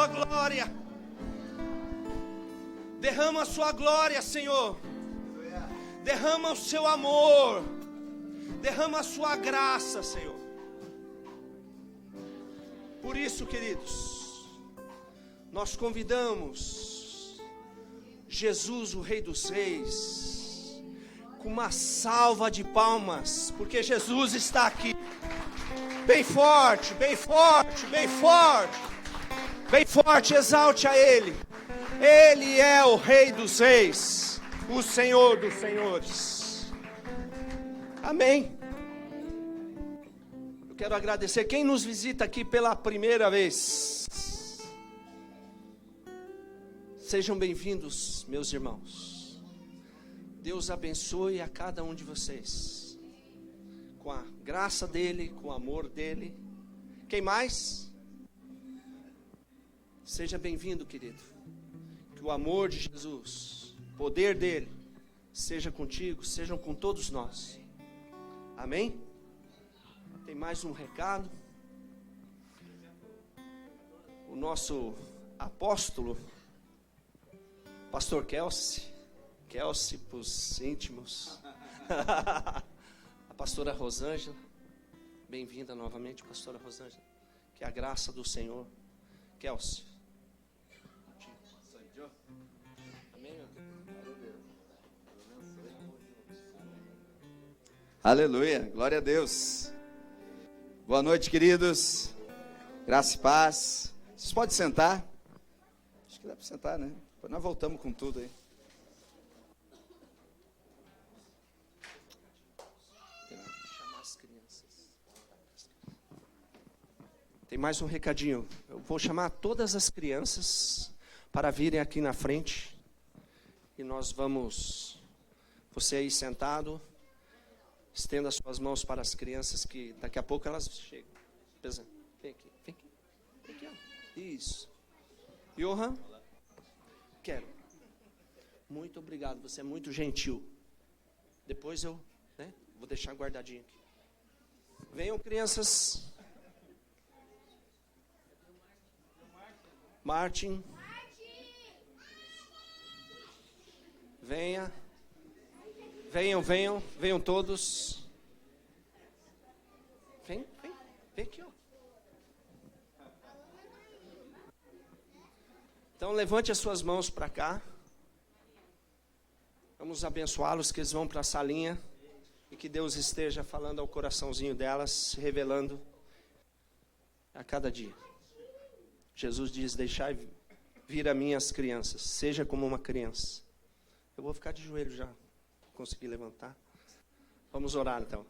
sua glória. Derrama a sua glória, Senhor. Derrama o seu amor. Derrama a sua graça, Senhor. Por isso, queridos, nós convidamos Jesus, o Rei dos Reis, com uma salva de palmas, porque Jesus está aqui. Bem forte, bem forte, bem forte. Bem forte, exalte a Ele. Ele é o Rei dos Reis, o Senhor dos Senhores. Amém. Eu quero agradecer quem nos visita aqui pela primeira vez. Sejam bem-vindos, meus irmãos. Deus abençoe a cada um de vocês, com a graça dEle, com o amor dEle. Quem mais? Seja bem-vindo, querido. Que o amor de Jesus, o poder dEle, seja contigo, sejam com todos nós. Amém? Tem mais um recado. O nosso apóstolo, pastor Kelsey para os íntimos, a pastora Rosângela, bem-vinda novamente, pastora Rosângela. Que a graça do Senhor, Kelsey. Amém, meu Deus. Aleluia, glória a Deus. Boa noite, queridos. Graça e paz. Vocês podem sentar? Acho que dá para sentar, né? Depois nós voltamos com tudo aí. Chamar as crianças. Tem mais um recadinho. Eu vou chamar todas as crianças para virem aqui na frente. E nós vamos... Você aí sentado... Estenda as suas mãos para as crianças, que daqui a pouco elas chegam. Vem aqui, vem aqui. Vem aqui, ó. Isso. Johan? Quero. Muito obrigado, você é muito gentil. Depois eu vou deixar guardadinho aqui. Venham, crianças. Martin. Venha. Venham todos. Vem aqui, ó. Então levante as suas mãos para cá. Vamos abençoá-los, que eles vão para a salinha. E que Deus esteja falando ao coraçãozinho delas, se revelando a cada dia. Jesus diz: deixai vir a mim as crianças, seja como uma criança. Eu vou ficar de joelho já. Conseguir levantar. Vamos orar então.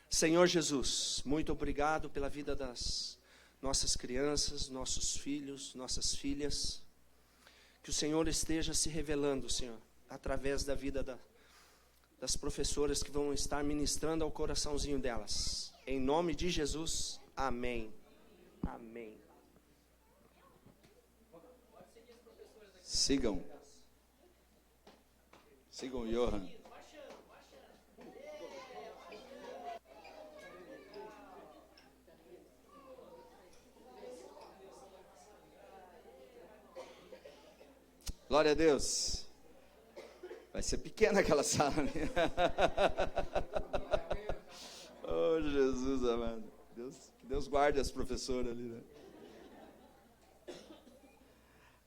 Senhor Jesus, muito obrigado pela vida das nossas crianças, nossos filhos, nossas filhas. Que o Senhor esteja se revelando, Senhor, através da vida das professoras que vão estar ministrando ao coraçãozinho delas. Em nome de Jesus, amém. Amém. Sigam o Johan. Glória a Deus. Vai ser pequena aquela sala. Oh, Jesus amado. Que Deus guarde as professoras ali, né?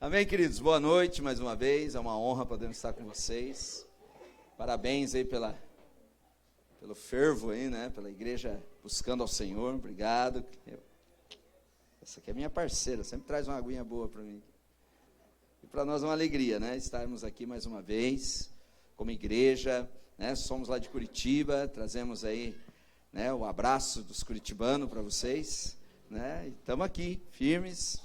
Amém, queridos? Boa noite mais uma vez. É uma honra podermos estar com vocês. Parabéns aí pelo fervo aí, né? Pela igreja buscando ao Senhor. Obrigado. Essa aqui é minha parceira, sempre traz uma aguinha boa para mim. E para nós é uma alegria, né? Estarmos aqui mais uma vez, como igreja, né? Somos lá de Curitiba, trazemos aí, né, o abraço dos curitibanos para vocês, né? E estamos aqui, firmes.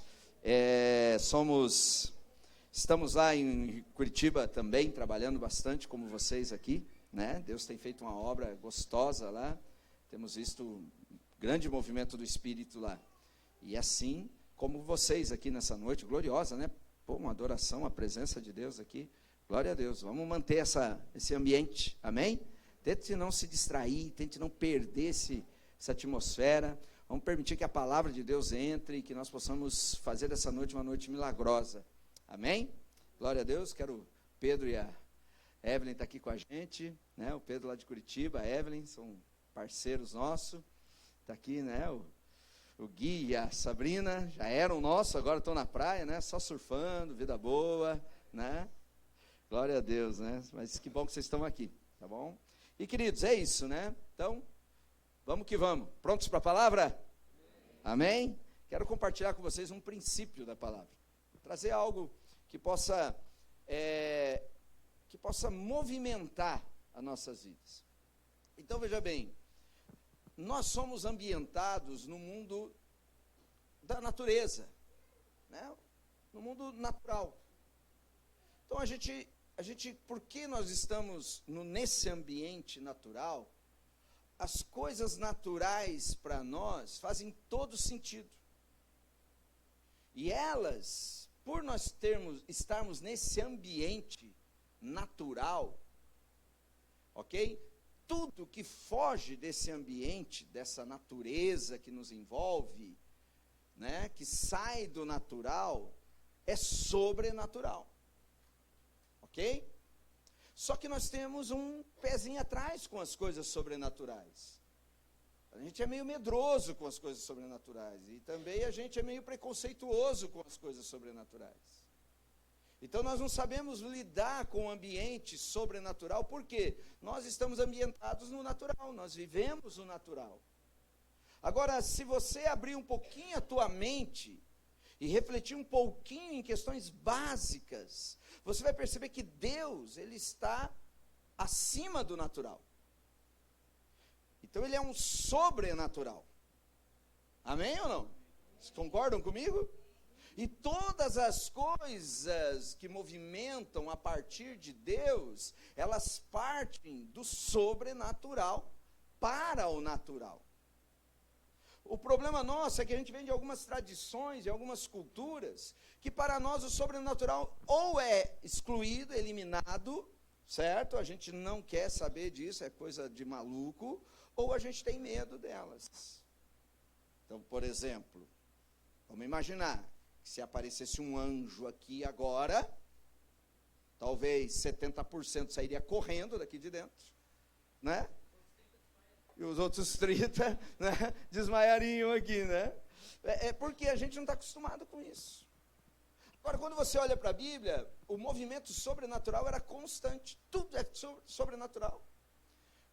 Estamos lá em Curitiba também, trabalhando bastante, como vocês aqui, né? Deus tem feito uma obra gostosa lá, temos visto um grande movimento do Espírito lá. E assim como vocês aqui nessa noite gloriosa, né? Pô, uma adoração, a presença de Deus aqui. Glória a Deus. Vamos manter esse ambiente, amém? Tente não se distrair, tente não perder essa atmosfera. Vamos permitir que a palavra de Deus entre e que nós possamos fazer dessa noite uma noite milagrosa. Amém? Glória a Deus. Quero Pedro e a Evelyn estar aqui com a gente, né? O Pedro lá de Curitiba, a Evelyn, são parceiros nossos. Está aqui, né? O Gui e a Sabrina já eram nossos, agora estão na praia, né? Só surfando, vida boa, né? Glória a Deus, né? Mas que bom que vocês estão aqui, tá bom? E queridos, é isso, né? Então, vamos que vamos. Prontos para a palavra? Amém? Quero compartilhar com vocês um princípio da palavra. Trazer algo que possa movimentar as nossas vidas. Então, veja bem, nós somos ambientados no mundo da natureza, né? No mundo natural. Então, a gente, porque nós estamos nesse ambiente natural, as coisas naturais para nós fazem todo sentido. E elas, por nós estarmos nesse ambiente natural, ok? Tudo que foge desse ambiente, dessa natureza que nos envolve, né, que sai do natural, é sobrenatural. Ok? Só que nós temos um pezinho atrás com as coisas sobrenaturais. A gente é meio medroso com as coisas sobrenaturais. E também a gente é meio preconceituoso com as coisas sobrenaturais. Então nós não sabemos lidar com o ambiente sobrenatural, porque nós estamos ambientados no natural, nós vivemos o natural. Agora, se você abrir um pouquinho a tua mente e refletir um pouquinho em questões básicas, você vai perceber que Deus, Ele está acima do natural. Então Ele é um sobrenatural. Amém ou não? Vocês concordam comigo? E todas as coisas que movimentam a partir de Deus, elas partem do sobrenatural para o natural. O problema nosso é que a gente vem de algumas tradições, de algumas culturas, que para nós o sobrenatural ou é excluído, eliminado, certo? A gente não quer saber disso, é coisa de maluco, ou a gente tem medo delas. Então, por exemplo, vamos imaginar que se aparecesse um anjo aqui agora, talvez 70% sairia correndo daqui de dentro, né? E os outros 30%, né, desmaiariam aqui, né? É porque a gente não está acostumado com isso. Agora, quando você olha para a Bíblia, o movimento sobrenatural era constante. Tudo é sobrenatural.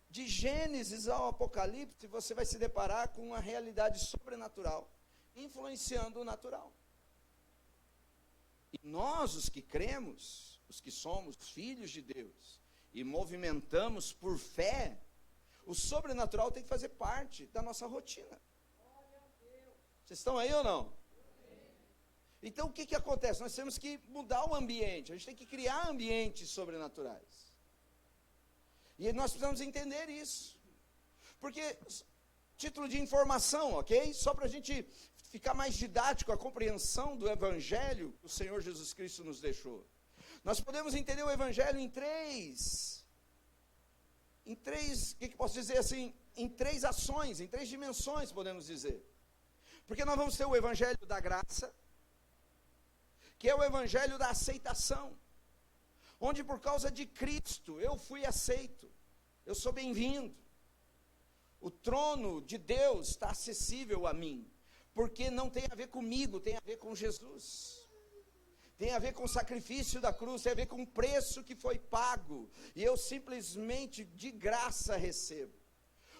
De Gênesis ao Apocalipse, você vai se deparar com uma realidade sobrenatural, influenciando o natural. E nós, os que cremos, os que somos filhos de Deus, e movimentamos por fé, o sobrenatural tem que fazer parte da nossa rotina. Vocês estão aí ou não? Então o que acontece? Nós temos que mudar o ambiente, a gente tem que criar ambientes sobrenaturais. E nós precisamos entender isso. Porque, título de informação, ok? Só para a gente ficar mais didático, a compreensão do Evangelho que o Senhor Jesus Cristo nos deixou. Nós podemos entender o Evangelho em três, posso dizer assim, em três ações, em três dimensões, podemos dizer. Porque nós vamos ter o Evangelho da graça, que é o Evangelho da aceitação, onde por causa de Cristo eu fui aceito, eu sou bem-vindo. O trono de Deus está acessível a mim, porque não tem a ver comigo, tem a ver com Jesus. Tem a ver com o sacrifício da cruz, tem a ver com o preço que foi pago, e eu simplesmente de graça recebo.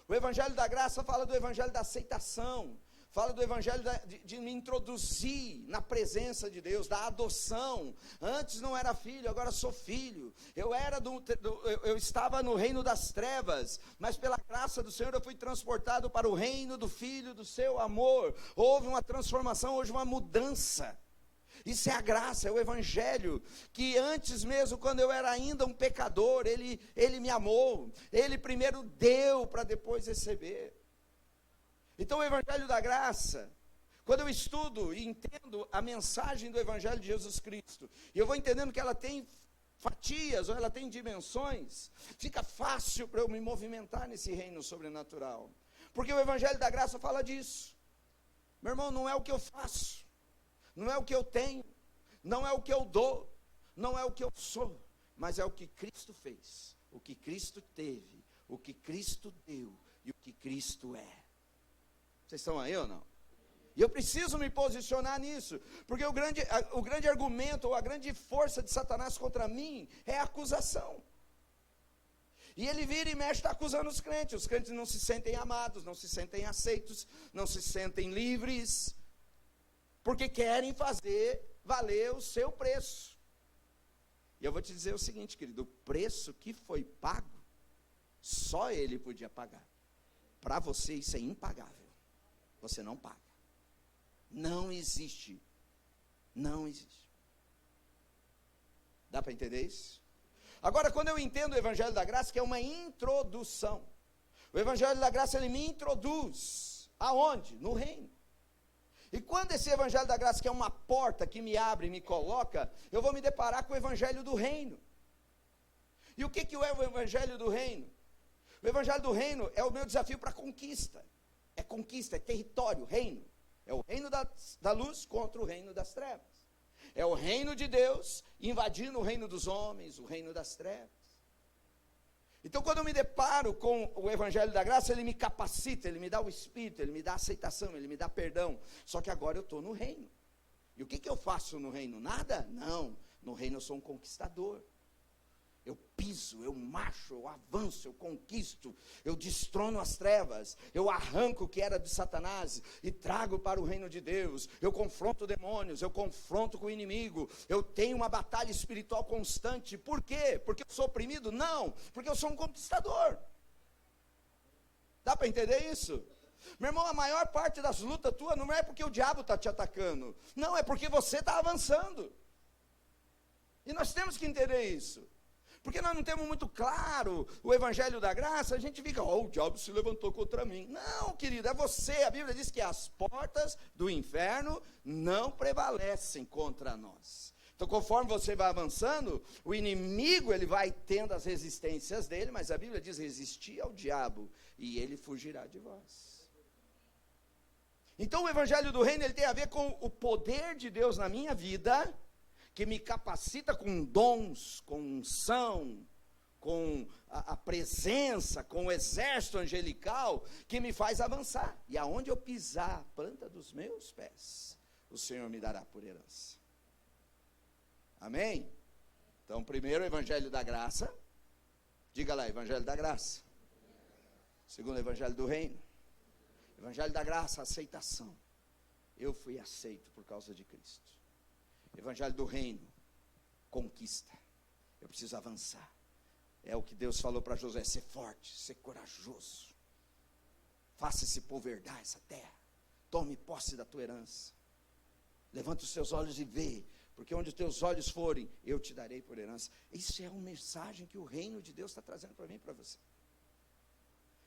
O Evangelho da graça fala do Evangelho da aceitação, fala do Evangelho de me introduzir na presença de Deus, da adoção. Antes não era filho, agora sou filho. Eu estava no reino das trevas, mas pela graça do Senhor eu fui transportado para o reino do Filho, do seu amor. Houve uma transformação, houve uma mudança. Isso é a graça, é o Evangelho, que antes mesmo, quando eu era ainda um pecador, Ele me amou, Ele primeiro deu para depois receber. Então o Evangelho da graça, quando eu estudo e entendo a mensagem do Evangelho de Jesus Cristo, e eu vou entendendo que ela tem fatias, ou ela tem dimensões, fica fácil para eu me movimentar nesse reino sobrenatural, porque o Evangelho da graça fala disso. Meu irmão, não é o que eu faço, não é o que eu tenho, não é o que eu dou, não é o que eu sou, mas é o que Cristo fez, o que Cristo teve, o que Cristo deu e o que Cristo é. Vocês estão aí ou não? E eu preciso me posicionar nisso, porque o grande argumento, ou a grande força de Satanás contra mim é a acusação. E ele vira e mexe, está acusando os crentes não se sentem amados, não se sentem aceitos, não se sentem livres, porque querem fazer valer o seu preço. E eu vou te dizer o seguinte, querido, o preço que foi pago, só ele podia pagar. Para você isso é impagável, você não paga. Não existe. Não existe. Dá para entender isso? Agora, quando eu entendo o Evangelho da Graça, que é uma introdução. O Evangelho da Graça, ele me introduz. Aonde? No reino. E quando esse Evangelho da Graça, que é uma porta que me abre e me coloca, eu vou me deparar com o Evangelho do reino. E o que é o Evangelho do reino? O Evangelho do reino é o meu desafio para conquista. É conquista, é território, reino. É o reino da luz contra o reino das trevas. É o reino de Deus invadindo o reino dos homens, o reino das trevas. Então, quando eu me deparo com o Evangelho da Graça, ele me capacita, ele me dá o Espírito, ele me dá aceitação, ele me dá perdão. Só que agora eu estou no reino. E o que eu faço no reino? Nada? Não. No reino eu sou um conquistador. Eu piso, eu marcho, eu avanço, eu conquisto, eu destrono as trevas, eu arranco o que era de Satanás e trago para o reino de Deus. Eu confronto demônios, eu confronto com o inimigo, eu tenho uma batalha espiritual constante. Por quê? Porque eu sou oprimido? Não, porque eu sou um conquistador. Dá para entender isso? Meu irmão, a maior parte das lutas tuas não é porque o diabo está te atacando, não, é porque você está avançando. E nós temos que entender isso. Porque nós não temos muito claro o Evangelho da Graça, a gente fica, o diabo se levantou contra mim. Não, querido, é você. A Bíblia diz que as portas do inferno não prevalecem contra nós. Então, conforme você vai avançando, o inimigo ele vai tendo as resistências dele, mas a Bíblia diz, resistir ao diabo, e ele fugirá de vós. Então, o Evangelho do Reino, ele tem a ver com o poder de Deus na minha vida, que me capacita com dons, com unção, com a presença, com o exército angelical, que me faz avançar. E aonde eu pisar a planta dos meus pés, o Senhor me dará por herança. Amém? Então, primeiro o Evangelho da Graça. Diga lá, Evangelho da Graça. Segundo, Evangelho do Reino. Evangelho da Graça, aceitação. Eu fui aceito por causa de Cristo. Evangelho do Reino, conquista. Eu preciso avançar. É o que Deus falou para Josué, ser forte, ser corajoso. Faça esse povo herdar essa terra. Tome posse da tua herança. Levanta os seus olhos e vê, porque onde os teus olhos forem, eu te darei por herança. Isso é uma mensagem que o reino de Deus está trazendo para mim e para você.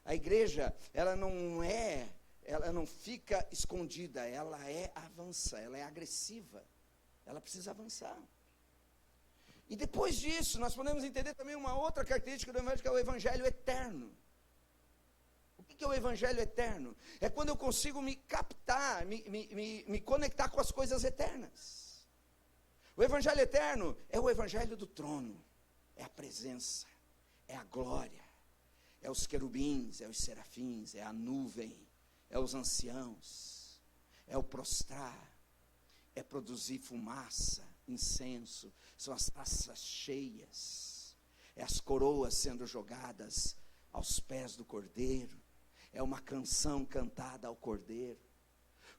A igreja, ela não fica escondida, ela avança, ela é agressiva. Ela precisa avançar. E depois disso, nós podemos entender também uma outra característica do Evangelho, que é o Evangelho eterno. O que é o Evangelho eterno? É quando eu consigo me captar, me conectar com as coisas eternas. O Evangelho eterno é o Evangelho do trono, é a presença, é a glória, é os querubins, é os serafins, é a nuvem, é os anciãos, é o prostrar, é produzir fumaça, incenso, são as taças cheias, é as coroas sendo jogadas aos pés do Cordeiro, é uma canção cantada ao Cordeiro.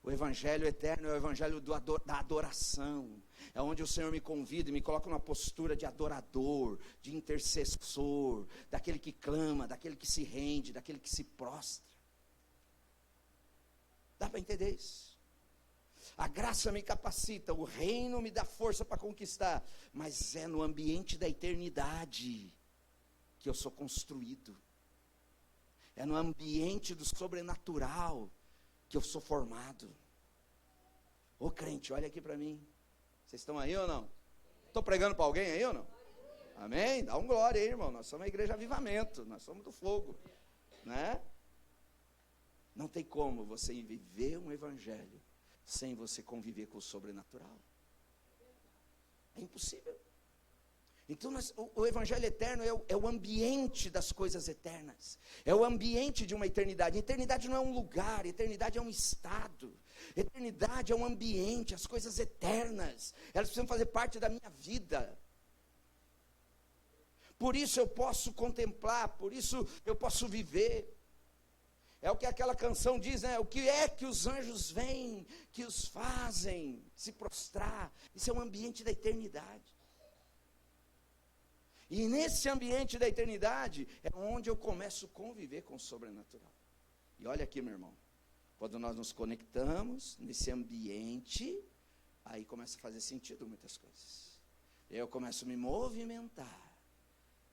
O Evangelho eterno é o Evangelho da adoração, é onde o Senhor me convida e me coloca numa postura de adorador, de intercessor, daquele que clama, daquele que se rende, daquele que se prostra. Dá para entender isso? A graça me capacita, o reino me dá força para conquistar, mas é no ambiente da eternidade que eu sou construído. É no ambiente do sobrenatural que eu sou formado. Ô crente, olha aqui para mim. Vocês estão aí ou não? Estou pregando para alguém aí ou não? Amém? Dá um glória aí, irmão. Nós somos a igreja Avivamento, nós somos do fogo, né? Não tem como você viver um evangelho sem você conviver com o sobrenatural. É impossível. Então o evangelho eterno é o ambiente das coisas eternas. É o ambiente de uma eternidade. Eternidade não é um lugar, eternidade é um estado. Eternidade é um ambiente, as coisas eternas. Elas precisam fazer parte da minha vida. Por isso eu posso contemplar, por isso eu posso viver. É o que aquela canção diz, né? O que é que os anjos vêm, que os fazem se prostrar? Isso é um ambiente da eternidade. E nesse ambiente da eternidade é onde eu começo a conviver com o sobrenatural. E olha aqui, meu irmão, quando nós nos conectamos nesse ambiente, aí começa a fazer sentido muitas coisas. Eu começo a me movimentar.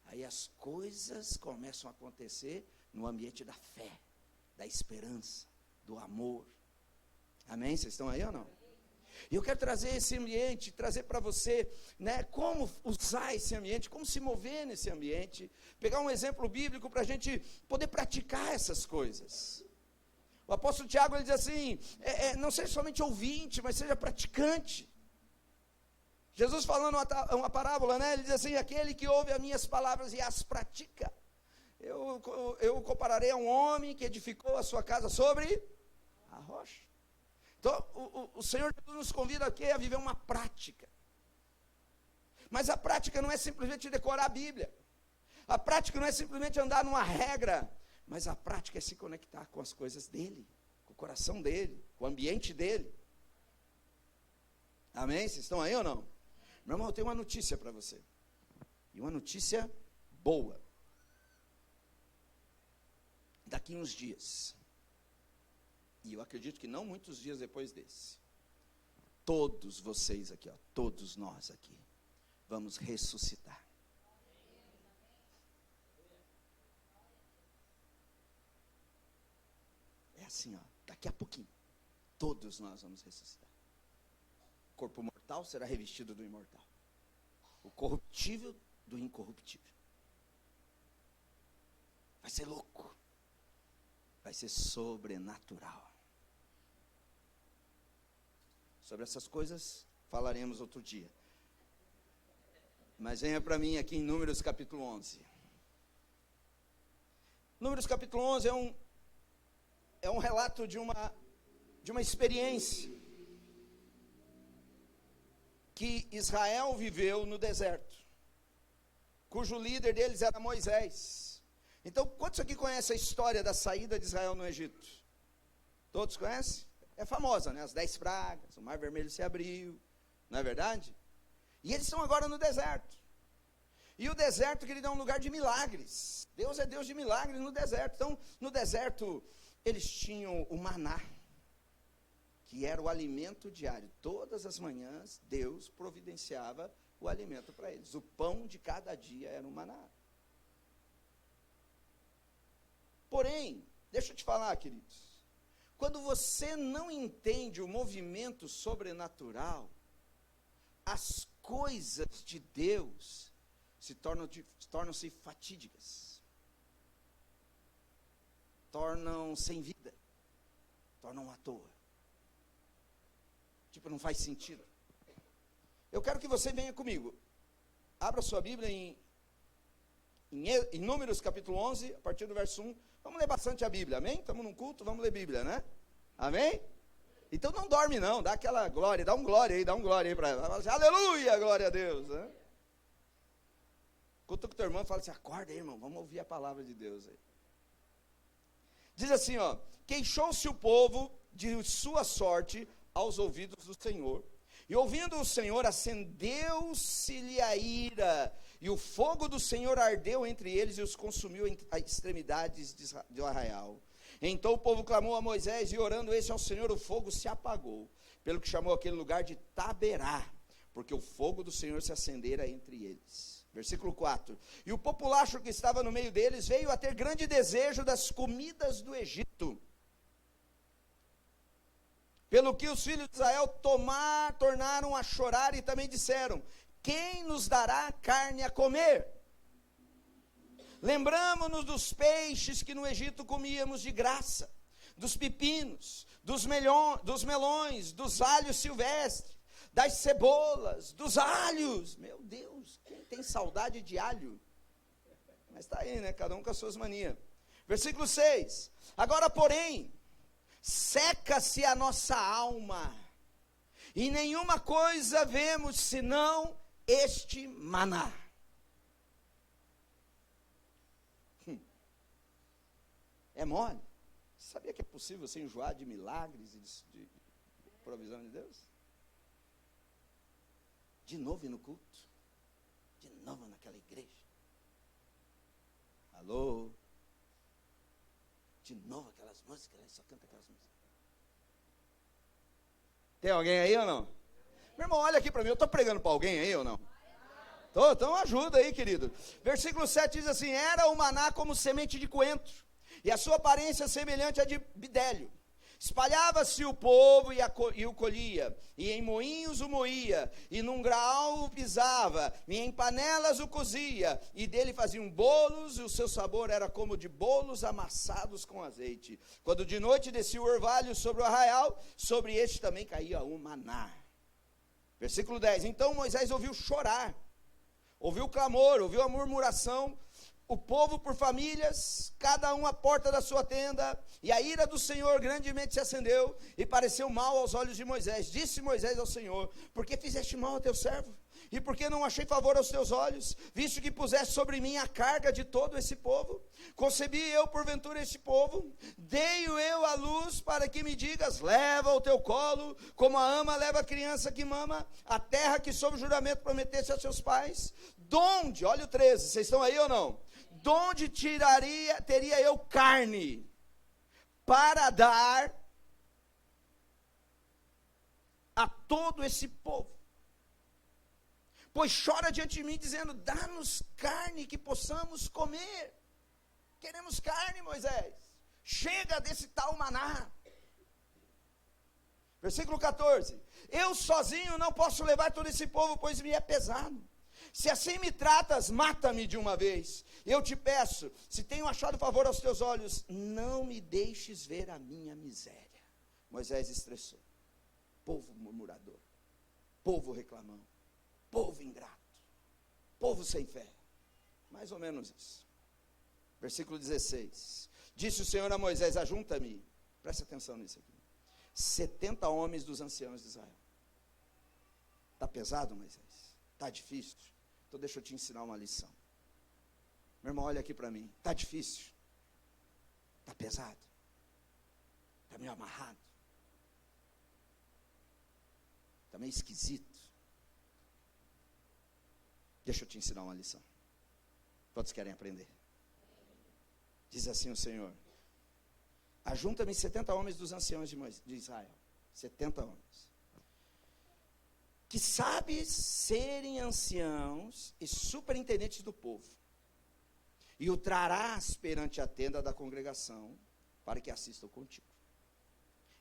Aí as coisas começam a acontecer no ambiente da fé, da esperança, do amor. Amém? Vocês estão aí ou não? E eu quero trazer esse ambiente, trazer para você, né, como usar esse ambiente, como se mover nesse ambiente, pegar um exemplo bíblico para a gente poder praticar essas coisas. O apóstolo Tiago, ele diz assim, não seja somente ouvinte, mas seja praticante. Jesus falando uma parábola, né, ele diz assim, aquele que ouve as minhas palavras e as pratica. Eu compararei a um homem que edificou a sua casa sobre a rocha. Então, o Senhor Jesus nos convida aqui a viver uma prática. Mas a prática não é simplesmente decorar a Bíblia. A prática não é simplesmente andar numa regra. Mas a prática é se conectar com as coisas dEle, com o coração dEle, com o ambiente dEle. Amém? Vocês estão aí ou não? Meu irmão, eu tenho uma notícia para você. E uma notícia boa. Daqui uns dias, e eu acredito que não muitos dias depois desse, todos vocês aqui, todos nós aqui, vamos ressuscitar. É assim, daqui a pouquinho, todos nós vamos ressuscitar. O corpo mortal será revestido do imortal. O corruptível do incorruptível. Vai ser louco. Vai ser sobrenatural. Sobre essas coisas falaremos outro dia. Mas venha para mim aqui em Números capítulo 11. Números capítulo 11 é um relato de uma experiência que Israel viveu no deserto, cujo líder deles era Moisés. Então, quantos aqui conhecem a história da saída de Israel no Egito? Todos conhecem? É famosa, né? As 10 pragas, o Mar Vermelho se abriu, não é verdade? E eles estão agora no deserto. E o deserto, querido, é um lugar de milagres. Deus é Deus de milagres no deserto. Então, no deserto, eles tinham o maná, que era o alimento diário. Todas as manhãs, Deus providenciava o alimento para eles. O pão de cada dia era o maná. Porém, deixa eu te falar, queridos, quando você não entende o movimento sobrenatural, as coisas de Deus tornam-se fatídicas, tornam sem vida, tornam à toa. Tipo, não faz sentido. Eu quero que você venha comigo. Abra sua Bíblia em Números capítulo 11, a partir do verso 1. Vamos ler bastante a Bíblia, amém? Estamos num culto, vamos ler Bíblia, né? Amém? Então não dorme não, dá aquela glória, dá um glória aí para ela. Assim, aleluia, glória a Deus, né? Conta com o teu irmão e fala assim, acorda aí, irmão, vamos ouvir a palavra de Deus aí. Diz assim, queixou-se o povo de sua sorte aos ouvidos do Senhor. E ouvindo o Senhor, acendeu-se-lhe a ira, e o fogo do Senhor ardeu entre eles e os consumiu em extremidades do arraial. Então o povo clamou a Moisés, e orando esse ao Senhor, o fogo se apagou, pelo que chamou aquele lugar de Taberá, porque o fogo do Senhor se acendera entre eles. Versículo 4. E o populacho que estava no meio deles veio a ter grande desejo das comidas do Egito, pelo que os filhos de Israel tornaram a chorar e também disseram, quem nos dará carne a comer? Lembramo-nos dos peixes que no Egito comíamos de graça. dos pepinos, dos melões, dos alhos silvestres, das cebolas, dos alhos. Meu Deus, quem tem saudade de alho? Mas está aí, né? Cada um com as suas manias. Versículo 6. Agora, porém, seca-se a nossa alma, e nenhuma coisa vemos senão este maná. É mole? Sabia que é possível você enjoar de milagres e de provisão de Deus? De novo ir no culto? De novo naquela igreja? Alô? De novo aquelas músicas, ele só canta aquelas músicas. Tem alguém aí ou não? Meu irmão, olha aqui para mim, eu estou pregando para alguém aí ou não? Então ajuda aí, querido. Versículo 7 diz assim: era o maná como semente de coentro, e a sua aparência semelhante à de bidélio. Espalhava-se o povo e o colhia, e em moinhos o moía, e num grau o pisava, e em panelas o cozia, e dele faziam bolos, e o seu sabor era como de bolos amassados com azeite. Quando de noite descia o orvalho sobre o arraial, sobre este também caía o maná. Versículo 10, então Moisés ouviu chorar, ouviu o clamor, ouviu a murmuração, o povo por famílias, cada um à porta da sua tenda, e a ira do Senhor grandemente se acendeu, e pareceu mal aos olhos de Moisés. Disse Moisés ao Senhor: por que fizeste mal a teu servo? E por que não achei favor aos teus olhos, visto que puseste sobre mim a carga de todo esse povo? Concebi eu porventura este povo? Dei-o eu à luz para que me digas: leva ao teu colo, como a ama leva a criança que mama, a terra que sob juramento prometeste a seus pais? Donde, olha o 13, vocês estão aí ou não? Donde teria eu carne para dar a todo esse povo? Pois chora diante de mim, dizendo: dá-nos carne que possamos comer. Queremos carne, Moisés. Chega desse tal maná. Versículo 14. Eu sozinho não posso levar todo esse povo, pois me é pesado. Se assim me tratas, mata-me de uma vez. Eu te peço, se tenho achado favor aos teus olhos, não me deixes ver a minha miséria. Moisés estressou. Povo murmurador, povo reclamão, povo ingrato, povo sem fé. Mais ou menos isso. Versículo 16. Disse o Senhor a Moisés: ajunta-me, presta atenção nisso aqui, 70 homens dos anciãos de Israel. Está pesado, Moisés? Está difícil? Então deixa eu te ensinar uma lição. Meu irmão, olha aqui para mim. Está difícil? Está pesado? Está meio amarrado? Está meio esquisito? Deixa eu te ensinar uma lição. Todos querem aprender. Diz assim o Senhor: ajunta-me 70 homens dos anciãos de Israel. 70 homens. Que sabem serem anciãos e superintendentes do povo. E o trarás perante a tenda da congregação, para que assistam contigo.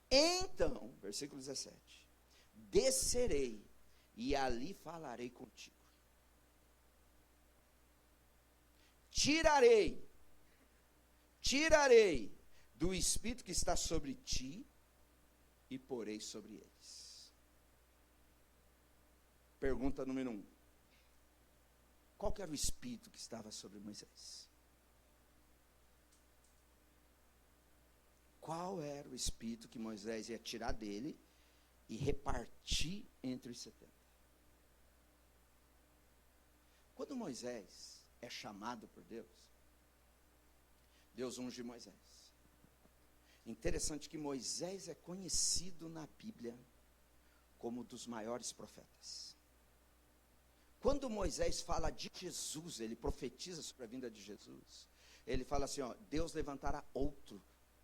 Então, versículo 17, descerei e ali falarei contigo. Tirarei do espírito que está sobre ti e porei sobre eles. Pergunta número 1. Qual que era o espírito que estava sobre Moisés? Qual era o espírito que Moisés ia tirar dele e repartir entre os 70? Quando Moisés é chamado por Deus, Deus unge Moisés. Interessante que Moisés é conhecido na Bíblia como um dos maiores profetas. Quando Moisés fala de Jesus, ele profetiza sobre a vinda de Jesus, ele fala assim, ó: Deus levantará outro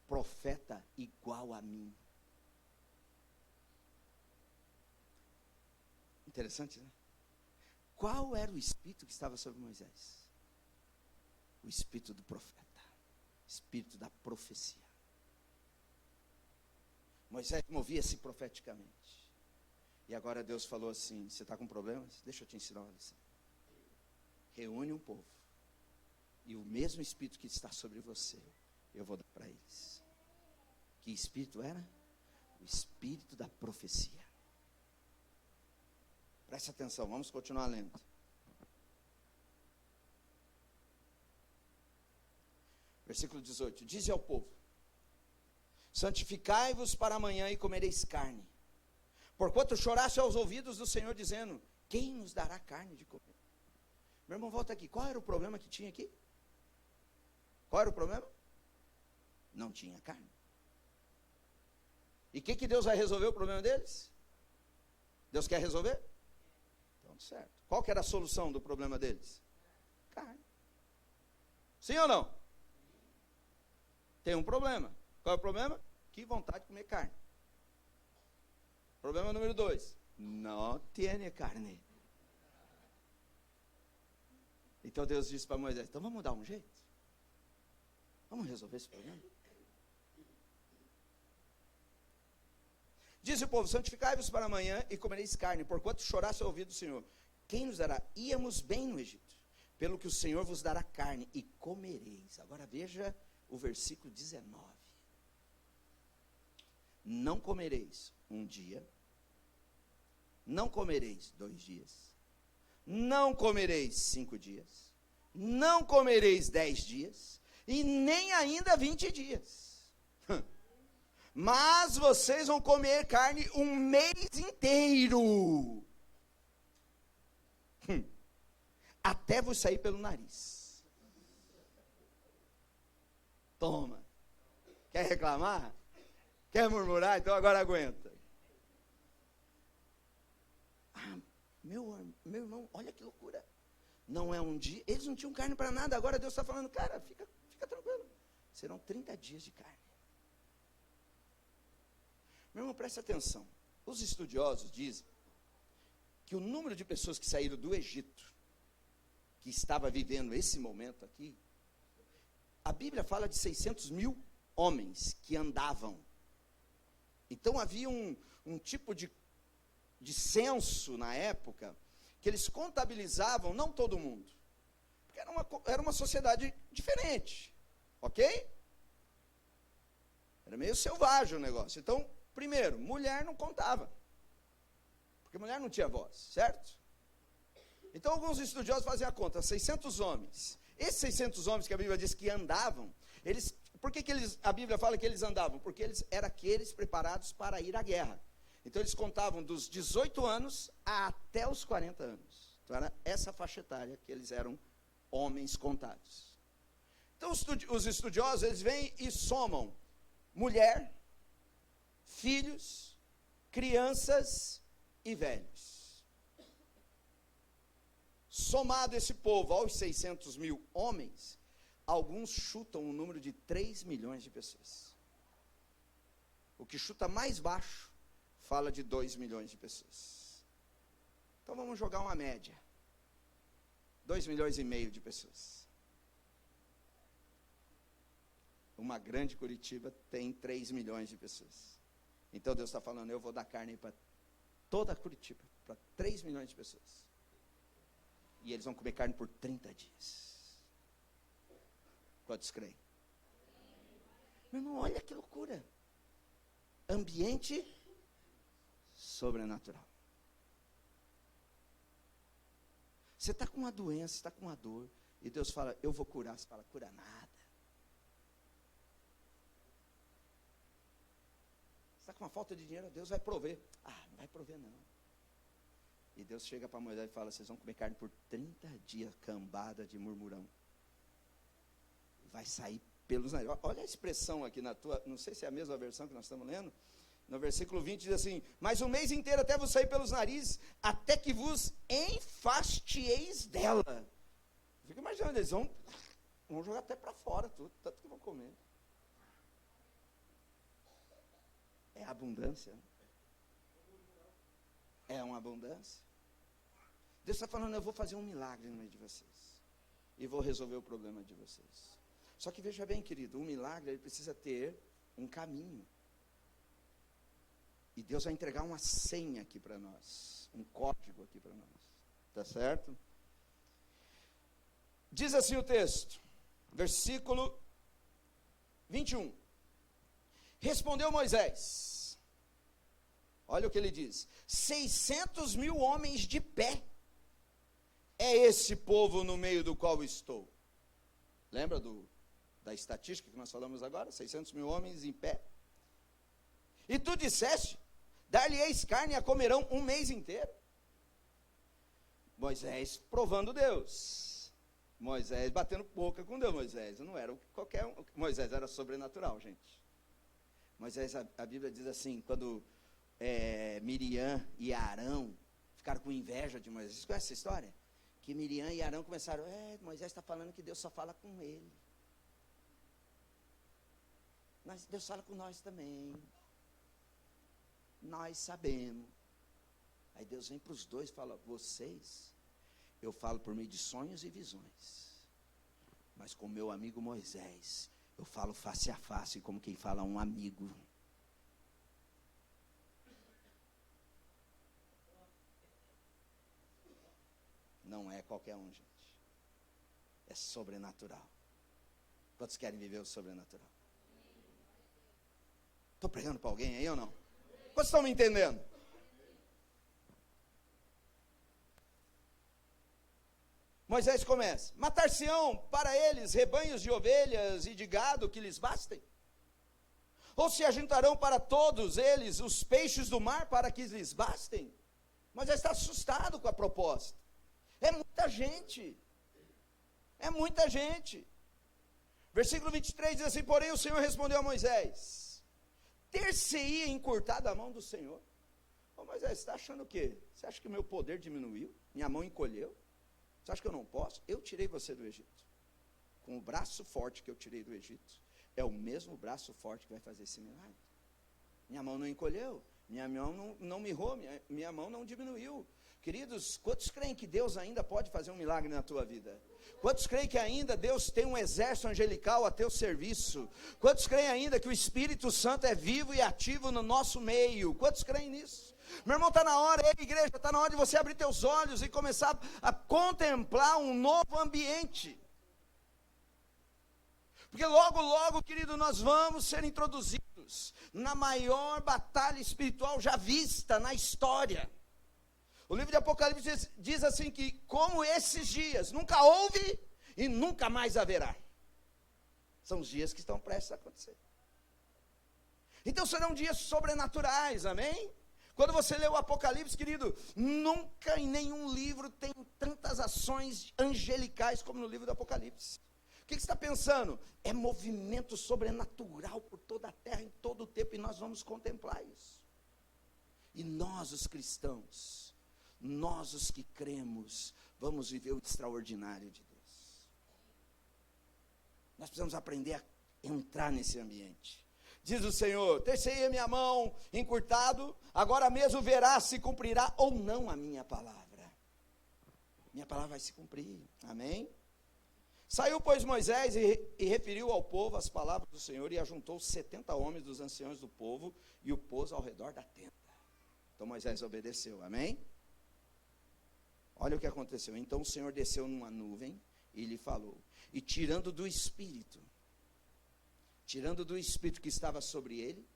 profeta igual a mim. Interessante, né? Qual era o espírito que estava sobre Moisés? O espírito do profeta, espírito da profecia. Moisés movia-se profeticamente. E agora Deus falou assim: você está com problemas? Deixa eu te ensinar uma lição. Reúne um povo, e o mesmo espírito que está sobre você, eu vou dar para eles. Que espírito era? O espírito da profecia. Preste atenção, vamos continuar lendo. Versículo 18. Dize ao povo: santificai-vos para amanhã e comereis carne. Porquanto choraste aos ouvidos do Senhor, dizendo: quem nos dará carne de comer? Meu irmão, volta aqui. Qual era o problema que tinha aqui? Qual era o problema? Não tinha carne. E o que Deus vai resolver o problema deles? Deus quer resolver? Então, certo. Qual que era a solução do problema deles? Carne. Sim ou não? Tem um problema. Qual é o problema? Que vontade de comer carne. Problema número 2. Não tem carne. Então Deus disse para Moisés: então vamos dar um jeito. Vamos resolver esse problema. Diz o povo: santificai-vos para amanhã e comereis carne, porquanto choraste ao ouvido do Senhor. Quem nos dará? Íamos bem no Egito, pelo que o Senhor vos dará carne e comereis. Agora veja o versículo 19. Não comereis um dia, não comereis 2 dias, não comereis 5 dias, não comereis 10 dias, e nem ainda 20 dias. Mas vocês vão comer carne um mês inteiro, até vos sair pelo nariz. Toma. Quer reclamar? Quer murmurar? Então agora aguenta. Meu irmão, olha que loucura. Não é um dia, eles não tinham carne para nada, agora Deus está falando: cara, fica tranquilo, serão 30 dias de carne. Meu irmão, preste atenção. Os estudiosos dizem que o número de pessoas que saíram do Egito, que estava vivendo esse momento aqui, a Bíblia fala de 600 mil homens que andavam. Então havia um tipo de censo na época, que eles contabilizavam, não todo mundo, porque era uma sociedade diferente, ok? Era meio selvagem o negócio. Então, primeiro, mulher não contava, porque mulher não tinha voz, certo? Então, alguns estudiosos faziam a conta: 600 homens. Esses 600 homens que a Bíblia diz que andavam, por que a Bíblia fala que eles andavam? Porque eles eram aqueles preparados para ir à guerra. Então, eles contavam dos 18 anos até os 40 anos. Então, era essa faixa etária que eles eram homens contados. Então, os estudiosos, eles vêm e somam mulher, filhos, crianças e velhos. Somado esse povo aos 600 mil homens, alguns chutam o número de 3 milhões de pessoas. O que chuta mais baixo fala de 2 milhões de pessoas. Então vamos jogar uma média. 2 milhões e meio de pessoas. Uma grande Curitiba tem 3 milhões de pessoas. Então Deus está falando: eu vou dar carne para toda Curitiba, para 3 milhões de pessoas. E eles vão comer carne por 30 dias. Quantos creem? Meu irmão, olha que loucura. Ambiente sobrenatural. Você está com uma doença, está com uma dor, e Deus fala: eu vou curar. Você fala: cura nada. Você está com uma falta de dinheiro, Deus vai prover. Não vai prover não. E Deus chega para Moisés e fala: vocês vão comer carne por 30 dias, cambada de murmurão. Vai sair pelos narizes. Olha a expressão aqui na tua, não sei se é a mesma versão que nós estamos lendo. No versículo 20 diz assim: mas o mês inteiro até vos sair pelos narizes, até que vos enfastieis dela. Fica imaginando, eles vão jogar até para fora tudo, tanto que vão comer. É abundância. É uma abundância. Deus está falando: eu vou fazer um milagre no meio de vocês. E vou resolver o problema de vocês. Só que veja bem, querido, um milagre ele precisa ter um caminho. E Deus vai entregar uma senha aqui para nós. Um código aqui para nós. Tá certo? Diz assim o texto. Versículo 21. Respondeu Moisés, olha o que ele diz: 600 mil homens de pé, é esse povo no meio do qual estou. Lembra da estatística que nós falamos agora? 600 mil homens em pé. E tu disseste, dar-lhe-eis carne e a comerão um mês inteiro. Moisés provando Deus. Moisés batendo boca com Deus. Moisés não era qualquer um. Moisés era sobrenatural, gente. Moisés, a Bíblia diz assim, quando Miriam e Arão ficaram com inveja de Moisés. Vocês conhecem essa história? Que Miriam e Arão começaram, Moisés está falando que Deus só fala com ele. Mas Deus fala com nós também. Nós sabemos. Aí Deus vem para os dois e fala, vocês, eu falo por meio de sonhos e visões. Mas com meu amigo Moisés, eu falo face a face, como quem fala a um amigo. Não é qualquer um, gente. É sobrenatural. Quantos querem viver o sobrenatural? Estou pregando para alguém aí ou não? Quantos estão me entendendo? Moisés começa, matar-se-ão para eles rebanhos de ovelhas e de gado que lhes bastem? Ou se ajuntarão para todos eles os peixes do mar para que lhes bastem? Moisés está assustado com a proposta. É muita gente. É muita gente. Versículo 23 diz assim, porém o Senhor respondeu a Moisés, ter-se-ia encurtado a mão do Senhor? Ô Moisés, você está achando o quê? Você acha que o meu poder diminuiu? Minha mão encolheu? Você acha que eu não posso? Eu tirei você do Egito. Com o braço forte que eu tirei do Egito, é o mesmo braço forte que vai fazer esse milagre. Minha mão não encolheu, minha mão não mirrou, minha mão não diminuiu. Queridos, quantos creem que Deus ainda pode fazer um milagre na tua vida? Quantos creem que ainda Deus tem um exército angelical a teu serviço? Quantos creem ainda que o Espírito Santo é vivo e ativo no nosso meio? Quantos creem nisso? Meu irmão, está na hora, igreja, está na hora de você abrir teus olhos e começar a contemplar um novo ambiente. Porque logo, logo, querido, nós vamos ser introduzidos na maior batalha espiritual já vista na história. O livro de Apocalipse diz assim que, como esses dias, nunca houve e nunca mais haverá. São os dias que estão prestes a acontecer. Então serão dias sobrenaturais, amém? Quando você lê o Apocalipse, querido, nunca em nenhum livro tem tantas ações angelicais como no livro do Apocalipse. O que você está pensando? É movimento sobrenatural por toda a terra, em todo o tempo, e nós vamos contemplar isso. E nós, os cristãos, nós, os que cremos, vamos viver o extraordinário de Deus. Nós precisamos aprender a entrar nesse ambiente. Diz o Senhor, ter-se-ia minha mão encurtado, agora mesmo verá se cumprirá ou não a minha palavra. Minha palavra vai se cumprir, amém? Saiu, pois, Moisés e referiu ao povo as palavras do Senhor e ajuntou 70 homens dos anciãos do povo e o pôs ao redor da tenda. Então Moisés obedeceu, amém? Olha o que aconteceu. Então o Senhor desceu numa nuvem e lhe falou, e tirando do Espírito que estava sobre ele,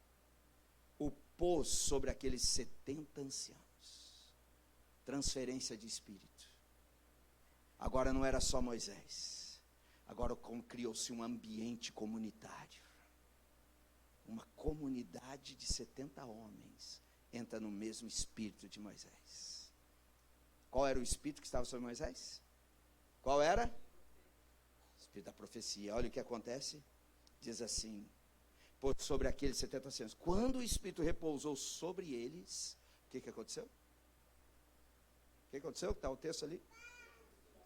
o pôs sobre aqueles 70 anciãos. Transferência de Espírito. Agora não era só Moisés. Agora criou-se um ambiente comunitário. Uma comunidade de 70 homens entra no mesmo Espírito de Moisés. Qual era o Espírito que estava sobre Moisés? Qual era? O Espírito da profecia. Olha o que acontece. Diz assim, sobre aqueles 70 anciãos, quando o Espírito repousou sobre eles, o que aconteceu? O que aconteceu? Está o texto ali.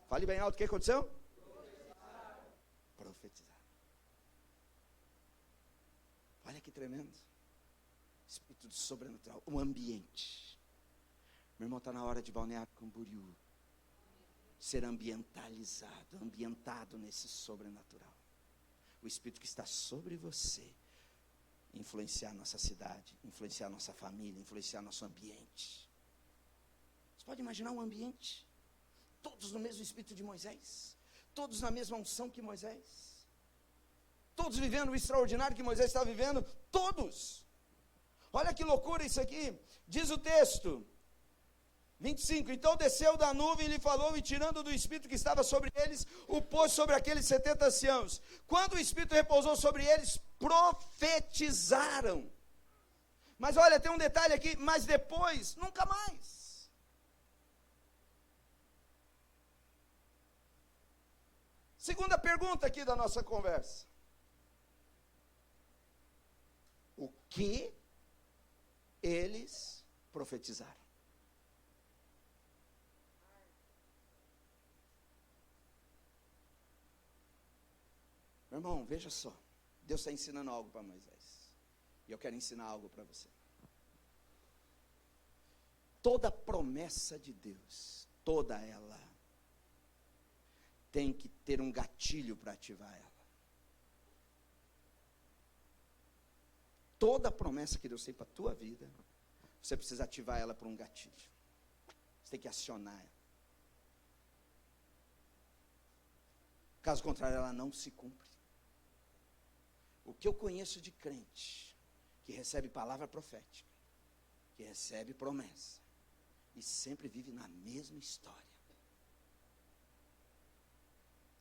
Fale bem alto, o que aconteceu? Profetizar. Olha que tremendo. Espírito de sobrenatural, o ambiente. Meu irmão, está na hora de Balneário Camboriú ser ambientado nesse sobrenatural. O Espírito que está sobre você, influenciar a nossa cidade, influenciar a nossa família, influenciar nosso ambiente. Você pode imaginar um ambiente? Todos no mesmo Espírito de Moisés, todos na mesma unção que Moisés, todos vivendo o extraordinário que Moisés estava vivendo, Todos. Olha que loucura isso aqui. Diz o texto, 25, então desceu da nuvem e lhe falou, e tirando do Espírito que estava sobre eles, o pôs sobre aqueles 70 anciãos. Quando o Espírito repousou sobre eles, profetizaram. Mas olha, tem um detalhe aqui, mas depois, nunca mais. Segunda pergunta aqui da nossa conversa. O que eles profetizaram? Meu irmão, veja só. Deus está ensinando algo para Moisés. E eu quero ensinar algo para você. Toda promessa de Deus, toda ela, tem que ter um gatilho para ativar ela. Toda promessa que Deus tem para a tua vida, você precisa ativar ela por um gatilho. Você tem que acionar ela. Caso contrário, ela não se cumpre. O que eu conheço de crente, que recebe palavra profética, que recebe promessa, e sempre vive na mesma história.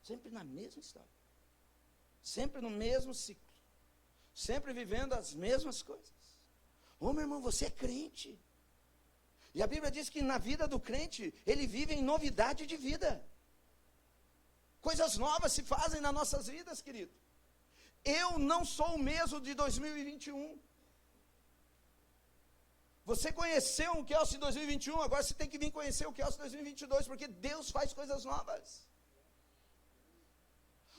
Sempre na mesma história. Sempre no mesmo ciclo. Sempre vivendo as mesmas coisas. Ô meu irmão, você é crente. E a Bíblia diz que na vida do crente, ele vive em novidade de vida. Coisas novas se fazem nas nossas vidas, querido. Eu não sou o mesmo de 2021. Você conheceu o Kelsey de 2021, agora você tem que vir conhecer o Kelsey de 2022, porque Deus faz coisas novas.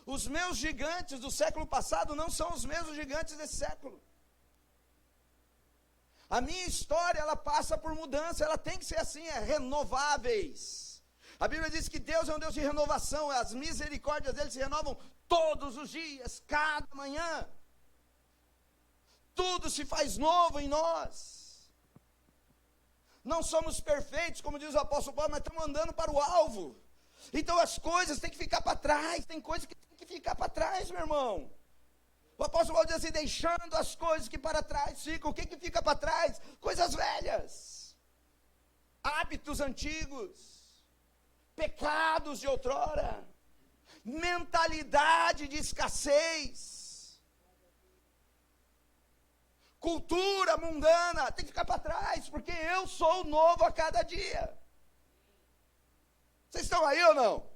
Os meus gigantes do século passado não são os mesmos gigantes desse século. A minha história, ela passa por mudança, ela tem que ser assim, renováveis. A Bíblia diz que Deus é um Deus de renovação, as misericórdias dele se renovam todos os dias, cada manhã. Tudo se faz novo em nós. Não somos perfeitos, como diz o apóstolo Paulo, mas estamos andando para o alvo. Então as coisas têm que ficar para trás, tem coisas que tem que ficar para trás, meu irmão. O apóstolo Paulo diz assim, deixando as coisas que para trás ficam. O que fica para trás? Coisas velhas, hábitos antigos, pecados de outrora, mentalidade de escassez, cultura mundana, tem que ficar para trás, porque eu sou novo a cada dia. Vocês estão aí ou não?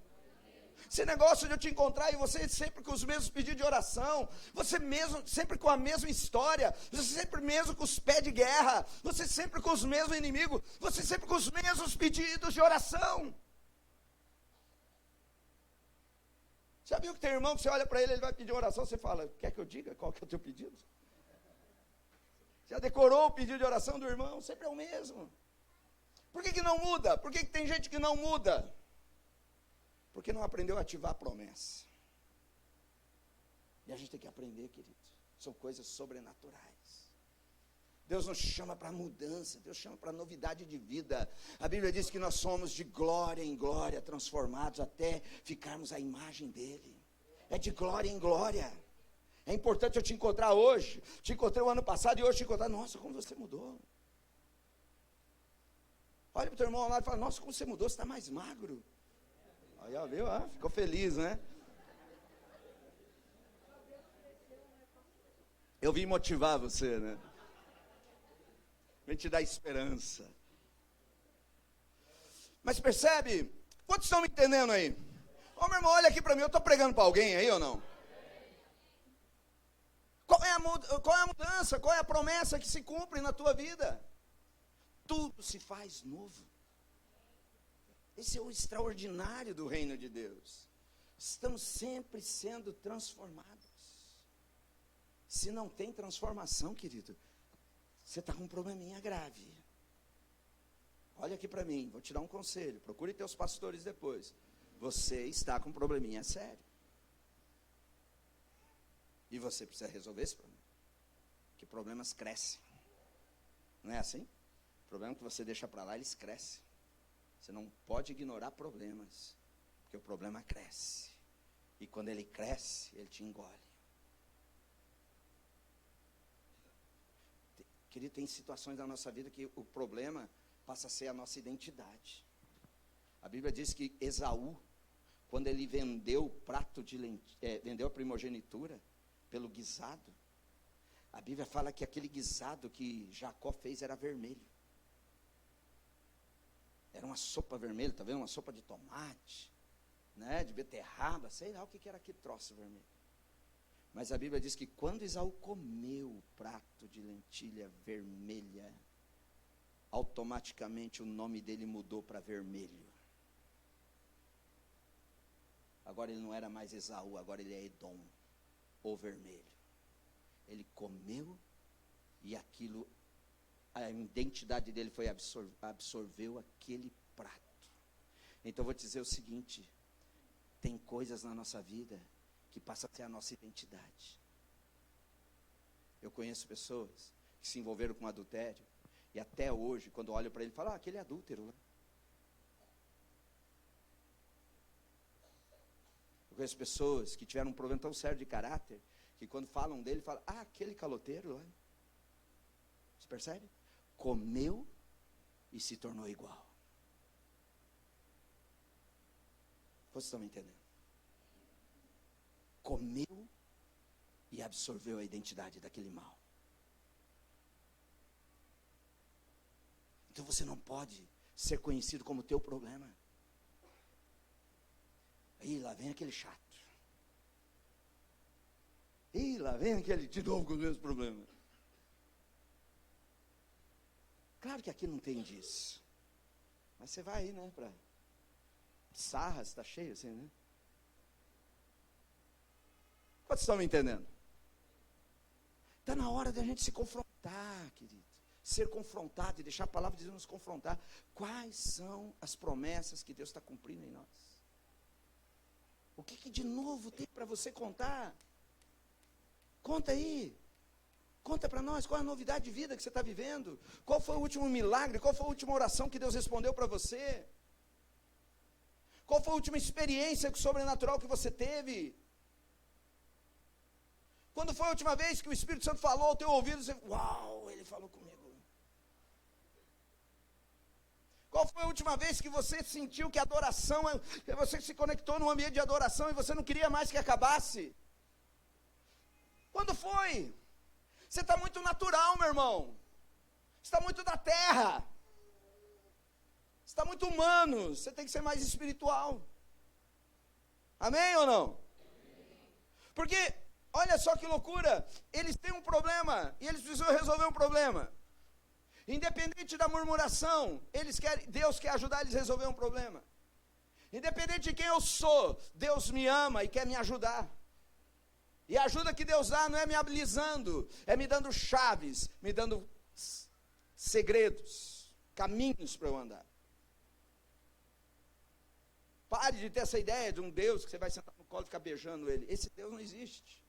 Esse negócio de eu te encontrar e você sempre com os mesmos pedidos de oração, você mesmo, sempre com a mesma história, você sempre mesmo com os pés de guerra, você sempre com os mesmos inimigos, você sempre com os mesmos pedidos de oração. Já viu que tem irmão que você olha para ele, ele vai pedir oração, você fala, quer que eu diga qual que é o teu pedido? Já decorou o pedido de oração do irmão? Sempre é o mesmo. Por que não muda? Por que tem gente que não muda? Porque não aprendeu a ativar a promessa. E a gente tem que aprender, querido. São coisas sobrenaturais. Deus nos chama para mudança, Deus chama para novidade de vida. A Bíblia diz que nós somos de glória em glória, transformados até ficarmos à imagem dele. É de glória em glória. É importante eu te encontrar hoje. Te encontrei o ano passado e hoje te encontrar. Nossa, como você mudou. Olha para o teu irmão lá e fala, nossa, como você mudou, você está mais magro. Aí, ó, viu? Ah, ficou feliz, né? Eu vim motivar você, né? Vem te dar esperança. Mas percebe? Quantos estão me entendendo aí? Ô meu irmão, olha aqui para mim, eu estou pregando para alguém aí ou não? Qual é a mudança? Qual é a promessa que se cumpre na tua vida? Tudo se faz novo. Esse é o extraordinário do reino de Deus. Estamos sempre sendo transformados. Se não tem transformação, querido, você está com um probleminha grave. Olha aqui para mim, vou te dar um conselho. Procure teus pastores depois. Você está com um probleminha sério. E você precisa resolver esse problema. Porque problemas crescem. Não é assim? O problema que você deixa para lá, eles crescem. Você não pode ignorar problemas. Porque o problema cresce. E quando ele cresce, ele te engole. Querido, tem situações da nossa vida que o problema passa a ser a nossa identidade. A Bíblia diz que Esaú, quando ele vendeu o prato de vendeu a primogenitura pelo guisado, a Bíblia fala que aquele guisado que Jacó fez era vermelho. Era uma sopa vermelha, tá vendo? Uma sopa de tomate, né? De beterraba, sei lá o que era aquele troço vermelho. Mas a Bíblia diz que quando Esaú comeu o prato de lentilha vermelha, automaticamente o nome dele mudou para vermelho. Agora ele não era mais Esaú, agora ele é Edom, ou vermelho. Ele comeu e aquilo, a identidade dele foi absorveu aquele prato. Então eu vou te dizer o seguinte, tem coisas na nossa vida que passam a ser a nossa identidade. Eu conheço pessoas que se envolveram com adultério, e até hoje, quando olho para ele, falam, aquele é adúltero. Eu conheço pessoas que tiveram um problema tão sério de caráter, que quando falam dele, falam, aquele caloteiro lá. Você percebe? Comeu e se tornou igual. Vocês estão me entendendo? Comeu e absorveu a identidade daquele mal. Então você não pode ser conhecido como teu problema. Aí lá vem aquele chato. E lá vem aquele de novo com os mesmos problemas. Claro que aqui não tem disso. Mas você vai aí, né, para Sarras, está cheio assim, né? Quantos estão me entendendo? Está na hora da gente se confrontar, querido. Ser confrontado e deixar a palavra de Deus nos confrontar. Quais são as promessas que Deus está cumprindo em nós? O que de novo tem para você contar? Conta aí. Conta para nós, qual é a novidade de vida que você está vivendo? Qual foi o último milagre? Qual foi a última oração que Deus respondeu para você? Qual foi a última experiência sobrenatural que você teve? Quando foi a última vez que o Espírito Santo falou ao teu ouvido, você, uau, ele falou comigo. Qual foi a última vez que você sentiu que a adoração, você se conectou num ambiente de adoração e você não queria mais que acabasse? Quando foi? Você está muito natural, meu irmão. Você está muito da terra. Você está muito humano. Você tem que ser mais espiritual. Amém ou não? Porque, olha só que loucura. Eles têm um problema e eles precisam resolver um problema. Independente da murmuração, Deus quer ajudar eles a resolver um problema. Independente de quem eu sou, Deus me ama e quer me ajudar. E a ajuda que Deus dá não é me habilizando, é me dando chaves, me dando segredos, caminhos para eu andar. Pare de ter essa ideia de um Deus que você vai sentar no colo e ficar beijando ele. Esse Deus não existe.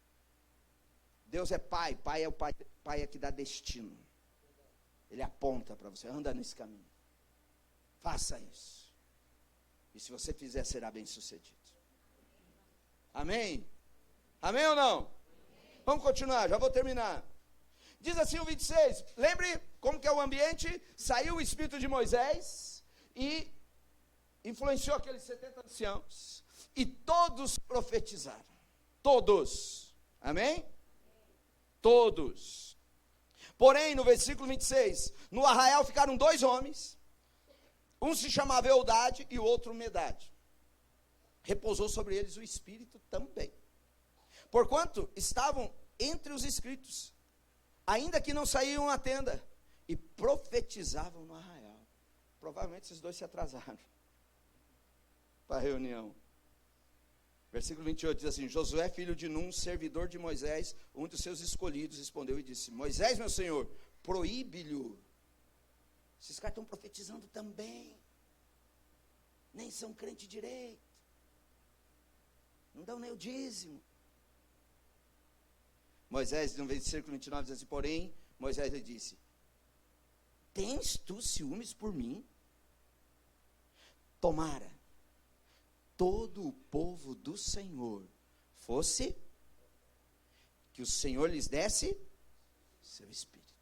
Deus é pai, pai é que dá destino. Ele aponta para você, anda nesse caminho. Faça isso. E se você fizer, será bem sucedido. Amém? Amém ou não? Amém. Vamos continuar, já vou terminar. Diz assim o 26, lembre como que é o ambiente, saiu o Espírito de Moisés e influenciou aqueles 70 anciãos, e todos profetizaram, todos, amém? Todos. Porém, no versículo 26, no arraial ficaram 2 homens, um se chamava Eldade e o outro Medade. Repousou sobre eles o Espírito também. Porquanto estavam entre os inscritos, ainda que não saíam à tenda, e profetizavam no arraial. Provavelmente esses 2 se atrasaram para a reunião. Versículo 28 diz assim, Josué, filho de Num, servidor de Moisés, um dos seus escolhidos, respondeu e disse, Moisés, meu senhor, proíbe-lhe. Esses caras estão profetizando também. Nem são crente direito. Não dão nem o dízimo. Moisés, no versículo 29, diz assim, porém, Moisés lhe disse, tens tu ciúmes por mim? Tomara todo o povo do Senhor fosse, que o Senhor lhes desse seu Espírito.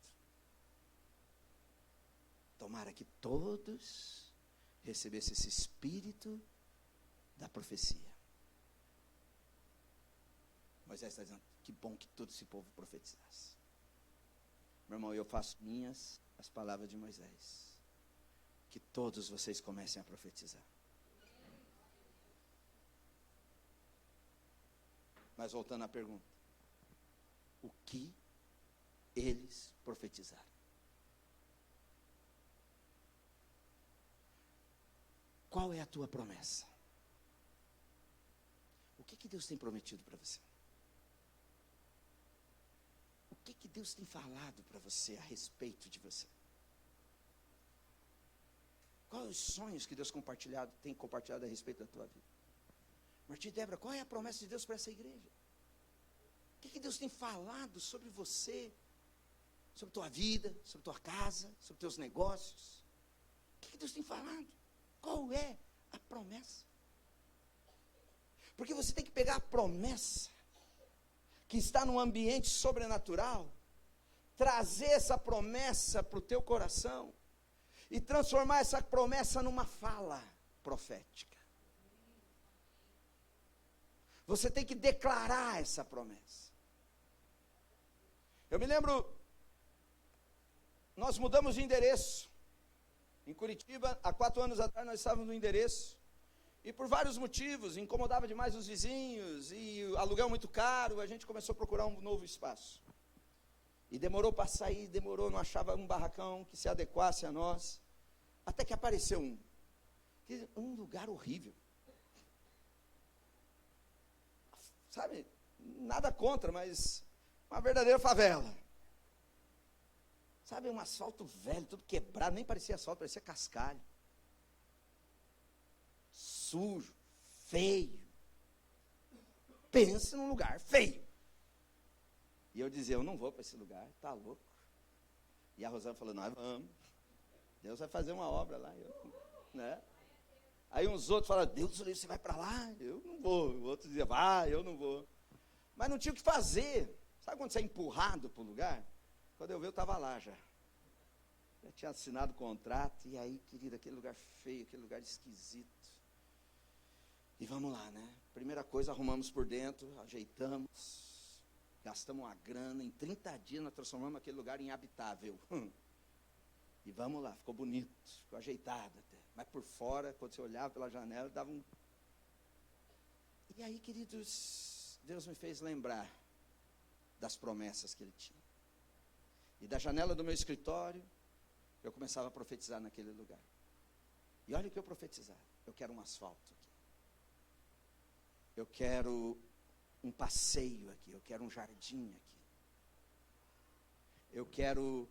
Tomara que todos recebessem esse espírito da profecia. Moisés está dizendo, que bom que todo esse povo profetizasse. Meu irmão, eu faço minhas as palavras de Moisés. Que todos vocês comecem a profetizar. Mas voltando à pergunta. O que eles profetizaram? Qual é a tua promessa? O que Deus tem prometido para você? O que Deus tem falado para você a respeito de você? Quais os sonhos que Deus tem compartilhado a respeito da tua vida? Martim e Débora, qual é a promessa de Deus para essa igreja? O que Deus tem falado sobre você? Sobre tua vida, sobre tua casa, sobre teus negócios? O que Deus tem falado? Qual é a promessa? Porque você tem que pegar a promessa que está no ambiente sobrenatural, trazer essa promessa para o teu coração e transformar essa promessa numa fala profética. Você tem que declarar essa promessa. Eu me lembro, nós mudamos de endereço. Em Curitiba, há 4 anos atrás, nós estávamos no endereço. E por vários motivos, incomodava demais os vizinhos, e o aluguel muito caro, a gente começou a procurar um novo espaço. E demorou para sair, não achava um barracão que se adequasse a nós. Até que apareceu um lugar horrível. Sabe, nada contra, mas uma verdadeira favela. Sabe, um asfalto velho, tudo quebrado, nem parecia asfalto, parecia cascalho. Sujo, feio. Pense num lugar feio. E eu dizia, eu não vou para esse lugar, tá louco. E a Rosana falou, nós vamos. Deus vai fazer uma obra lá. Né? Aí uns outros falaram, Deus, você vai para lá? Eu não vou. O outro dizia, vai, eu não vou. Mas não tinha o que fazer. Sabe quando você é empurrado para o lugar? Quando eu vi, eu estava lá já. Já tinha assinado o contrato. E aí, querido, aquele lugar feio, aquele lugar esquisito. E vamos lá, né? Primeira coisa, arrumamos por dentro, ajeitamos, gastamos uma grana. Em 30 dias nós transformamos aquele lugar em habitável. E vamos lá, ficou bonito, ficou ajeitado até. Mas por fora, quando você olhava pela janela, dava um... E aí, queridos, Deus me fez lembrar das promessas que Ele tinha. E da janela do meu escritório, eu começava a profetizar naquele lugar. E olha o que eu profetizava. Eu quero um asfalto aqui. Eu quero um passeio aqui. Eu quero um jardim aqui. Eu quero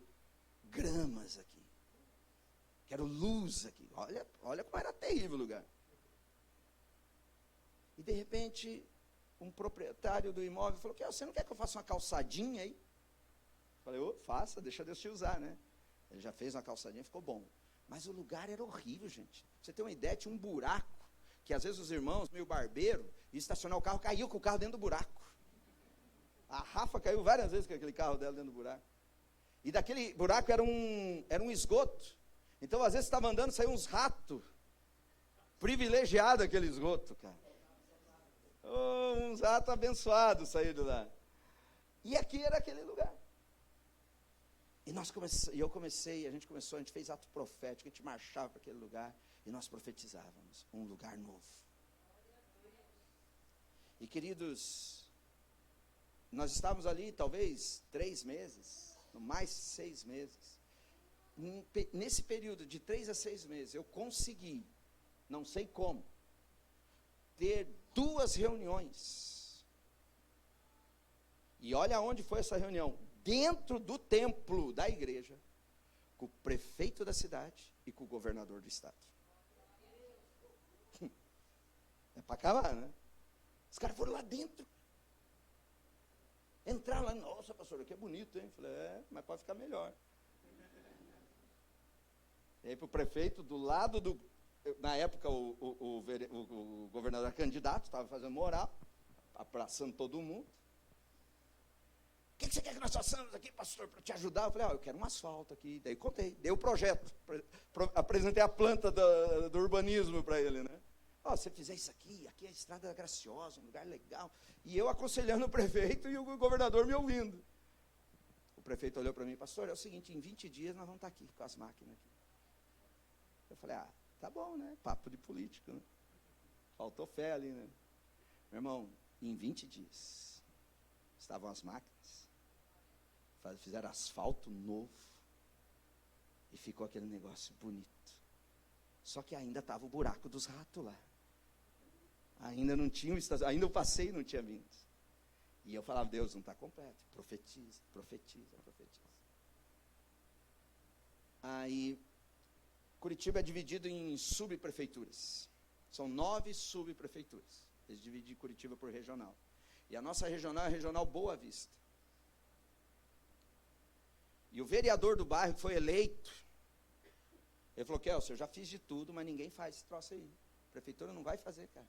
gramas aqui. Quero luz aqui. Olha como era terrível o lugar. E de repente, um proprietário do imóvel falou, você não quer que eu faça uma calçadinha aí? Falei, faça, deixa Deus te usar, né? Ele já fez uma calçadinha, ficou bom. Mas o lugar era horrível, gente. Pra você ter uma ideia, tinha um buraco, que às vezes os irmãos, meio barbeiro, ia estacionar o carro, caiu com o carro dentro do buraco. A Rafa caiu várias vezes com aquele carro dela dentro do buraco. E daquele buraco era um esgoto. Então, às vezes, estava andando, saiu uns ratos. Privilegiado aquele esgoto, cara. Uns ratos abençoados saíram de lá. E aqui era aquele lugar. E a gente fez ato profético, a gente marchava para aquele lugar e nós profetizávamos um lugar novo. E queridos, nós estávamos ali talvez 3 meses, no mais 6 meses. Nesse período de 3 a 6 meses, eu consegui, não sei como, ter 2 reuniões. E olha onde foi essa reunião. Dentro do templo da igreja, com o prefeito da cidade e com o governador do estado. É para acabar, né? Os caras foram lá dentro. Entraram lá, nossa, pastor, aqui é bonito, hein? Falei, mas pode ficar melhor. E aí para o prefeito, do lado do... Na época, o governador era candidato, estava fazendo moral, abraçando todo mundo. O que que você quer que nós façamos aqui, pastor, para te ajudar? Eu falei, eu quero um asfalto aqui. Daí contei, dei o projeto, apresentei a planta do urbanismo para ele, né? Se fizer isso aqui é a Estrada Graciosa, um lugar legal. E eu aconselhando o prefeito e o governador me ouvindo. O prefeito olhou para mim, pastor, é o seguinte, em 20 dias nós vamos estar aqui, com as máquinas aqui. Eu falei, tá bom, né? Papo de político, né? Faltou fé ali, né? Meu irmão, em 20 dias, estavam as máquinas, fizeram asfalto novo, e ficou aquele negócio bonito. Só que ainda estava o buraco dos ratos lá. Ainda não tinha, ainda o passeio não tinha vindo. E eu falava, Deus, não está completo. Profetiza, profetiza, profetiza. Aí, Curitiba é dividido em subprefeituras. São 9 subprefeituras. Eles dividem Curitiba por regional. E a nossa regional é a regional Boa Vista. E o vereador do bairro que foi eleito, ele falou, Kelso, eu já fiz de tudo, mas ninguém faz esse troço aí. A prefeitura não vai fazer, cara.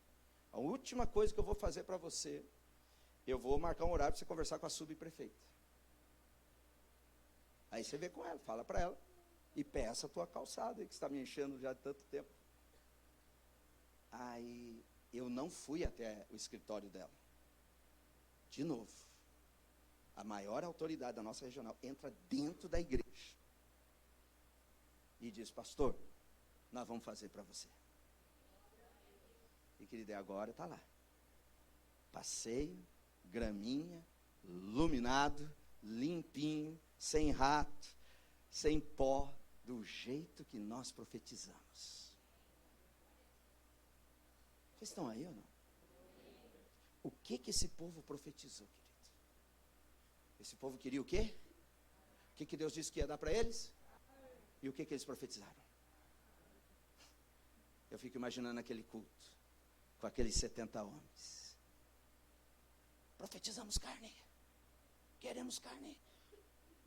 A última coisa que eu vou fazer para você, eu vou marcar um horário para você conversar com a subprefeita. Aí você vê com ela, fala para ela, e peça a tua calçada, aí, que está me enchendo já há tanto tempo. Aí eu não fui até o escritório dela. De novo, a maior autoridade da nossa regional entra dentro da igreja e diz, pastor, nós vamos fazer para você. E querida, agora está lá. Passeio, graminha, iluminado, limpinho, sem rato, sem pó, do jeito que nós profetizamos. Vocês estão aí ou não? O que esse povo profetizou, querido? Esse povo queria o quê? O que Deus disse que ia dar para eles? E o que eles profetizaram? Eu fico imaginando aquele culto, com aqueles 70 homens. Profetizamos carne. Queremos carne.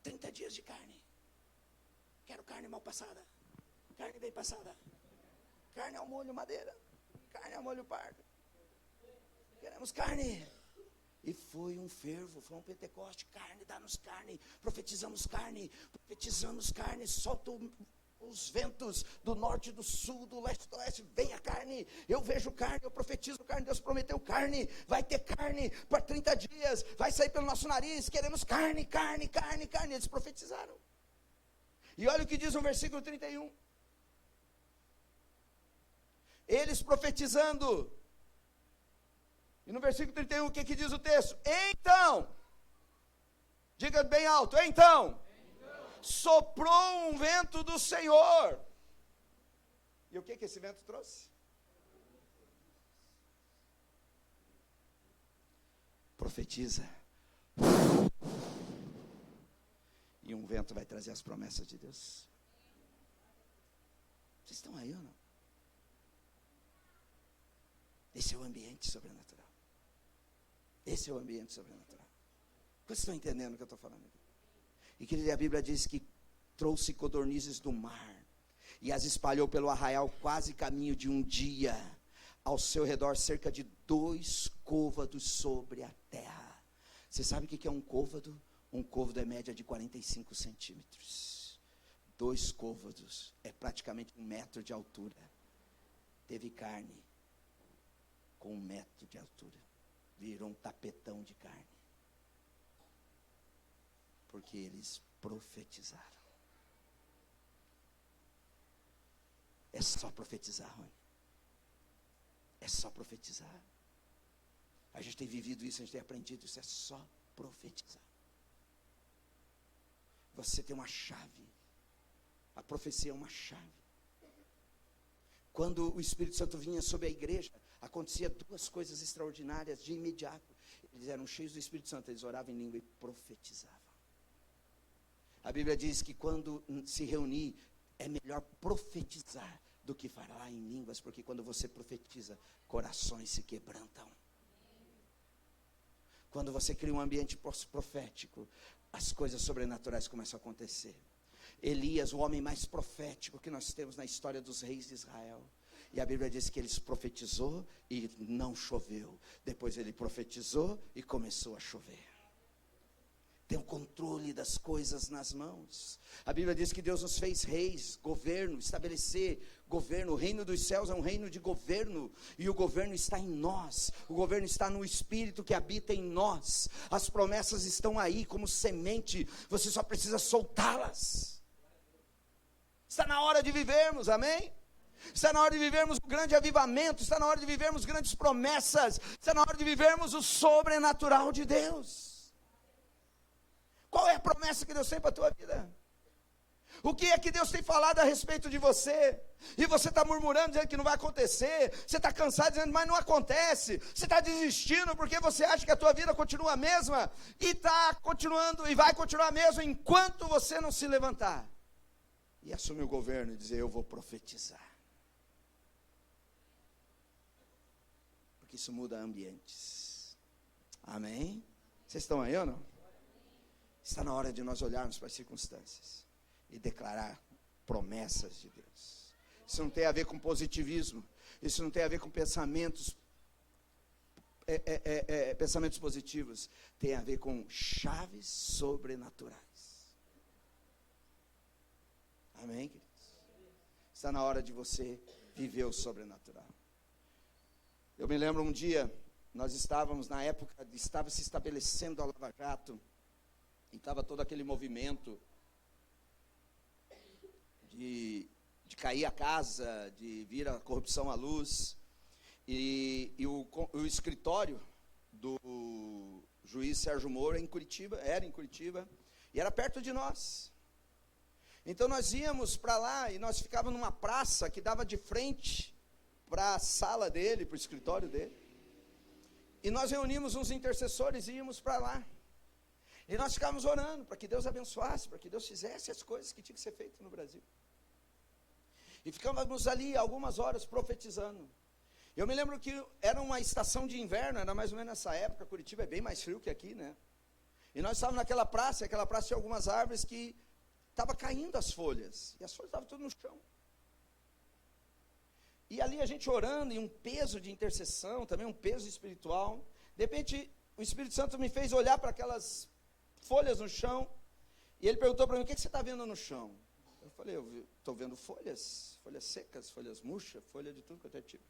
30 dias de carne. Quero carne mal passada. Carne bem passada. Carne ao molho madeira. Carne ao molho pardo. Queremos carne. E foi um fervo, foi um Pentecoste. Carne, dá-nos carne. Profetizamos carne. Profetizamos carne. Solta os ventos do norte, do sul, do leste, do oeste. Vem a carne. Eu vejo carne, eu profetizo carne. Deus prometeu carne. Vai ter carne por 30 dias. Vai sair pelo nosso nariz. Queremos carne, carne, carne, carne. Eles profetizaram. E olha o que diz no versículo 31. Eles profetizando. E no versículo 31, o que diz o texto? Então, diga bem alto, então, soprou um vento do Senhor. E o que esse vento trouxe? Profetiza. E um vento vai trazer as promessas de Deus. Vocês estão aí ou não? Esse é o ambiente sobrenatural. Esse é o ambiente sobrenatural. Vocês estão entendendo o que eu estou falando aqui? E querida, a Bíblia diz que trouxe codornizes do mar e as espalhou pelo arraial quase caminho de um dia. Ao seu redor cerca de 2 côvados sobre a terra. Você sabe o que é um côvado? Um côvado é média de 45 centímetros. 2 côvados é praticamente 1 metro de altura. Teve carne com 1 metro de altura. Virou um tapetão de carne. Porque eles profetizaram. É só profetizar, Rony. É só profetizar. A gente tem vivido isso, a gente tem aprendido isso. É só profetizar. Você tem uma chave. A profecia é uma chave. Quando o Espírito Santo vinha sobre a igreja, acontecia 2 coisas extraordinárias de imediato. Eles eram cheios do Espírito Santo, eles oravam em língua e profetizavam. A Bíblia diz que quando se reunir, é melhor profetizar do que falar em línguas, porque quando você profetiza, corações se quebrantam. Quando você cria um ambiente profético, as coisas sobrenaturais começam a acontecer. Elias, o homem mais profético que nós temos na história dos reis de Israel. E a Bíblia diz que ele profetizou e não choveu. Depois ele profetizou e começou a chover. tem o controle das coisas nas mãos. A Bíblia diz que Deus nos fez reis, governo, estabelecer governo. O reino dos céus é um reino de governo, e o governo está em nós. O governo está no Espírito que habita em nós. As promessas estão aí como semente, você só precisa soltá-las. Está na hora de vivermos, amém? Está na hora de vivermos um grande avivamento, está na hora de vivermos grandes promessas, está na hora de vivermos o sobrenatural de Deus. Qual é a promessa que Deus tem para a tua vida? O que é que Deus tem falado a respeito de você? E você está murmurando, dizendo que não vai acontecer. Você está cansado, dizendo, mas não acontece. Você está desistindo porque você acha que a tua vida continua a mesma. E está continuando, e vai continuar a mesma, enquanto você não se levantar e assumir o governo e dizer, eu vou profetizar. Porque isso muda ambientes. Amém? Vocês estão aí ou não? Está na hora de nós olharmos para as circunstâncias e declarar promessas de Deus. Isso não tem a ver com positivismo. Isso não tem a ver com pensamentos positivos. Tem a ver com chaves sobrenaturais. Amém, queridos? Está na hora de você viver o sobrenatural. Eu me lembro um dia, nós estávamos na época, estava se estabelecendo a Lava Jato, e estava todo aquele movimento de cair a casa, de vir a corrupção à luz, e o escritório do juiz Sérgio Moro era em Curitiba, e era perto de nós. Então nós íamos para lá, e nós ficávamos numa praça que dava de frente para a sala dele, para o escritório dele, e nós reunimos uns intercessores e íamos para lá. E nós ficávamos orando para que Deus abençoasse, para que Deus fizesse as coisas que tinham que ser feitas no Brasil. E ficávamos ali algumas horas profetizando. Eu me lembro que era uma estação de inverno, era mais ou menos nessa época, Curitiba é bem mais frio que aqui, né? E nós estávamos naquela praça, e aquela praça tinha algumas árvores que estavam caindo as folhas, e as folhas estavam tudo no chão. E ali a gente orando, e um peso de intercessão, também um peso espiritual. De repente, o Espírito Santo me fez olhar para aquelas folhas no chão, e ele perguntou para mim, o que você está vendo no chão? Eu falei, eu estou vendo folhas secas, folhas murchas, folha de tudo quanto é tipo.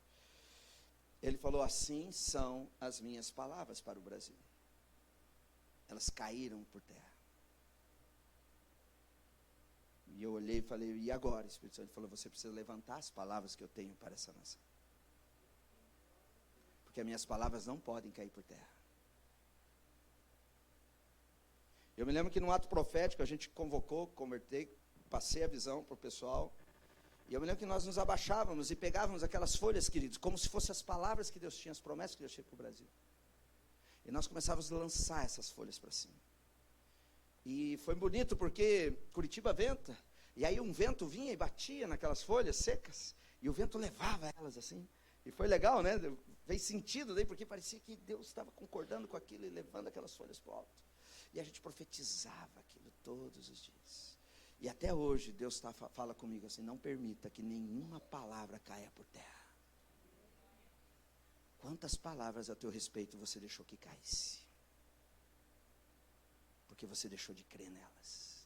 Ele falou, assim são as minhas palavras para o Brasil. Elas caíram por terra. E eu olhei e falei, e agora? O Espírito Santo falou, você precisa levantar as palavras que eu tenho para essa nação. Porque as minhas palavras não podem cair por terra. Eu me lembro que no ato profético a gente convocou, convertei, passei a visão para o pessoal. E eu me lembro que nós nos abaixávamos e pegávamos aquelas folhas, queridos, como se fossem as palavras que Deus tinha, as promessas que Deus tinha para o Brasil. E nós começávamos a lançar essas folhas para cima. E foi bonito porque Curitiba venta, e aí um vento vinha e batia naquelas folhas secas, e o vento levava elas assim. E foi legal, né? Fez sentido daí, porque parecia que Deus estava concordando com aquilo e levando aquelas folhas para o alto. E a gente profetizava aquilo todos os dias. E até hoje Deus fala comigo assim, não permita que nenhuma palavra caia por terra. Quantas palavras a teu respeito você deixou que caísse? Porque você deixou de crer nelas.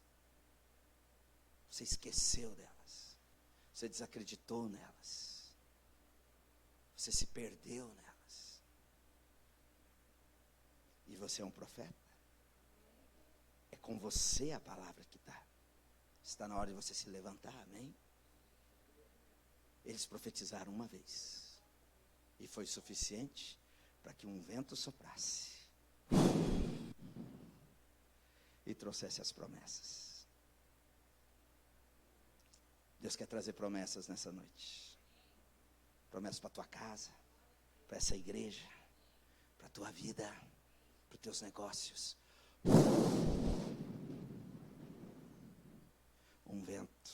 Você esqueceu delas. Você desacreditou nelas. Você se perdeu nelas. E você é um profeta. É com você a palavra que está. Está na hora de você se levantar, amém? Eles profetizaram uma vez. E foi suficiente para que um vento soprasse. E trouxesse as promessas. Deus quer trazer promessas nessa noite. Promessas para a tua casa, para essa igreja, para a tua vida, para os teus negócios. Um vento.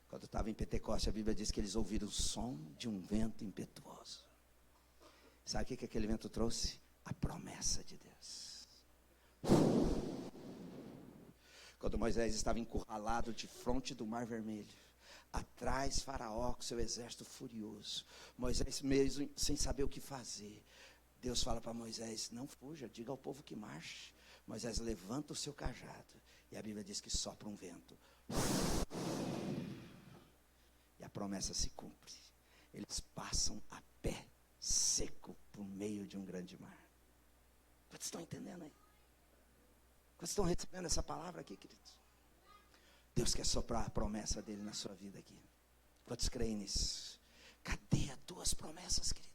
Quando eu estava em Pentecoste, a Bíblia diz que eles ouviram o som de um vento impetuoso. Sabe o que aquele vento trouxe? A promessa de Deus. Quando Moisés estava encurralado de fronte do Mar Vermelho, atrás Faraó com seu exército furioso, Moisés mesmo sem saber o que fazer, Deus fala para Moisés, não fuja, diga ao povo que marche, Moisés levanta o seu cajado, e a Bíblia diz que sopra um vento. E a promessa se cumpre. Eles passam a pé seco por meio de um grande mar. Vocês estão entendendo aí? Vocês estão recebendo essa palavra aqui, queridos? Deus quer soprar a promessa dele na sua vida aqui. Quantos creem nisso? Cadê as tuas promessas, querido?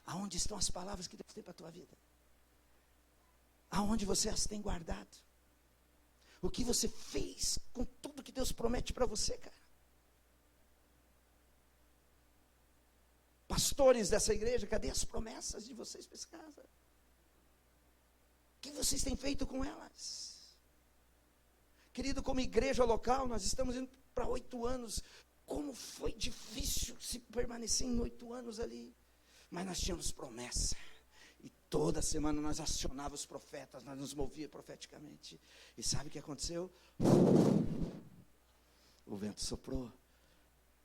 Aonde estão as palavras que Deus tem para a tua vida? Aonde você as tem guardado? O que você fez com tudo que Deus promete para você, cara? Pastores dessa igreja, cadê as promessas de vocês para essa casa? O que vocês têm feito com elas? Querido, como igreja local, nós estamos indo para 8 anos. Como foi difícil se permanecer em 8 anos ali. Mas nós tínhamos promessa. E toda semana nós acionávamos os profetas, nós nos movíamos profeticamente. E sabe o que aconteceu? O vento soprou.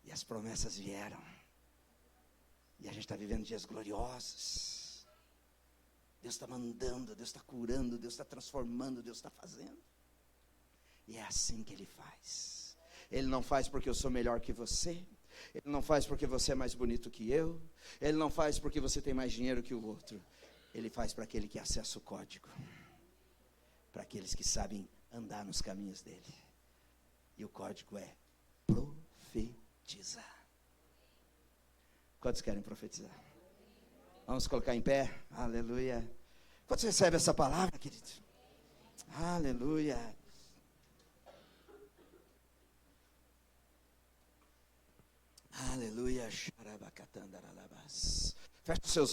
E as promessas vieram. E a gente está vivendo dias gloriosos. Deus está mandando, Deus está curando, Deus está transformando, Deus está fazendo. E é assim que Ele faz. Ele não faz porque eu sou melhor que você. Ele não faz porque você é mais bonito que eu. Ele não faz porque você tem mais dinheiro que o outro. Ele faz para aquele que acessa o código. Para aqueles que sabem andar nos caminhos dele. E o código é profetizar. Quantos querem profetizar? Vamos colocar em pé. Aleluia. Quantos recebem essa palavra, querido? Aleluia. Aleluia. Feche os seus olhos.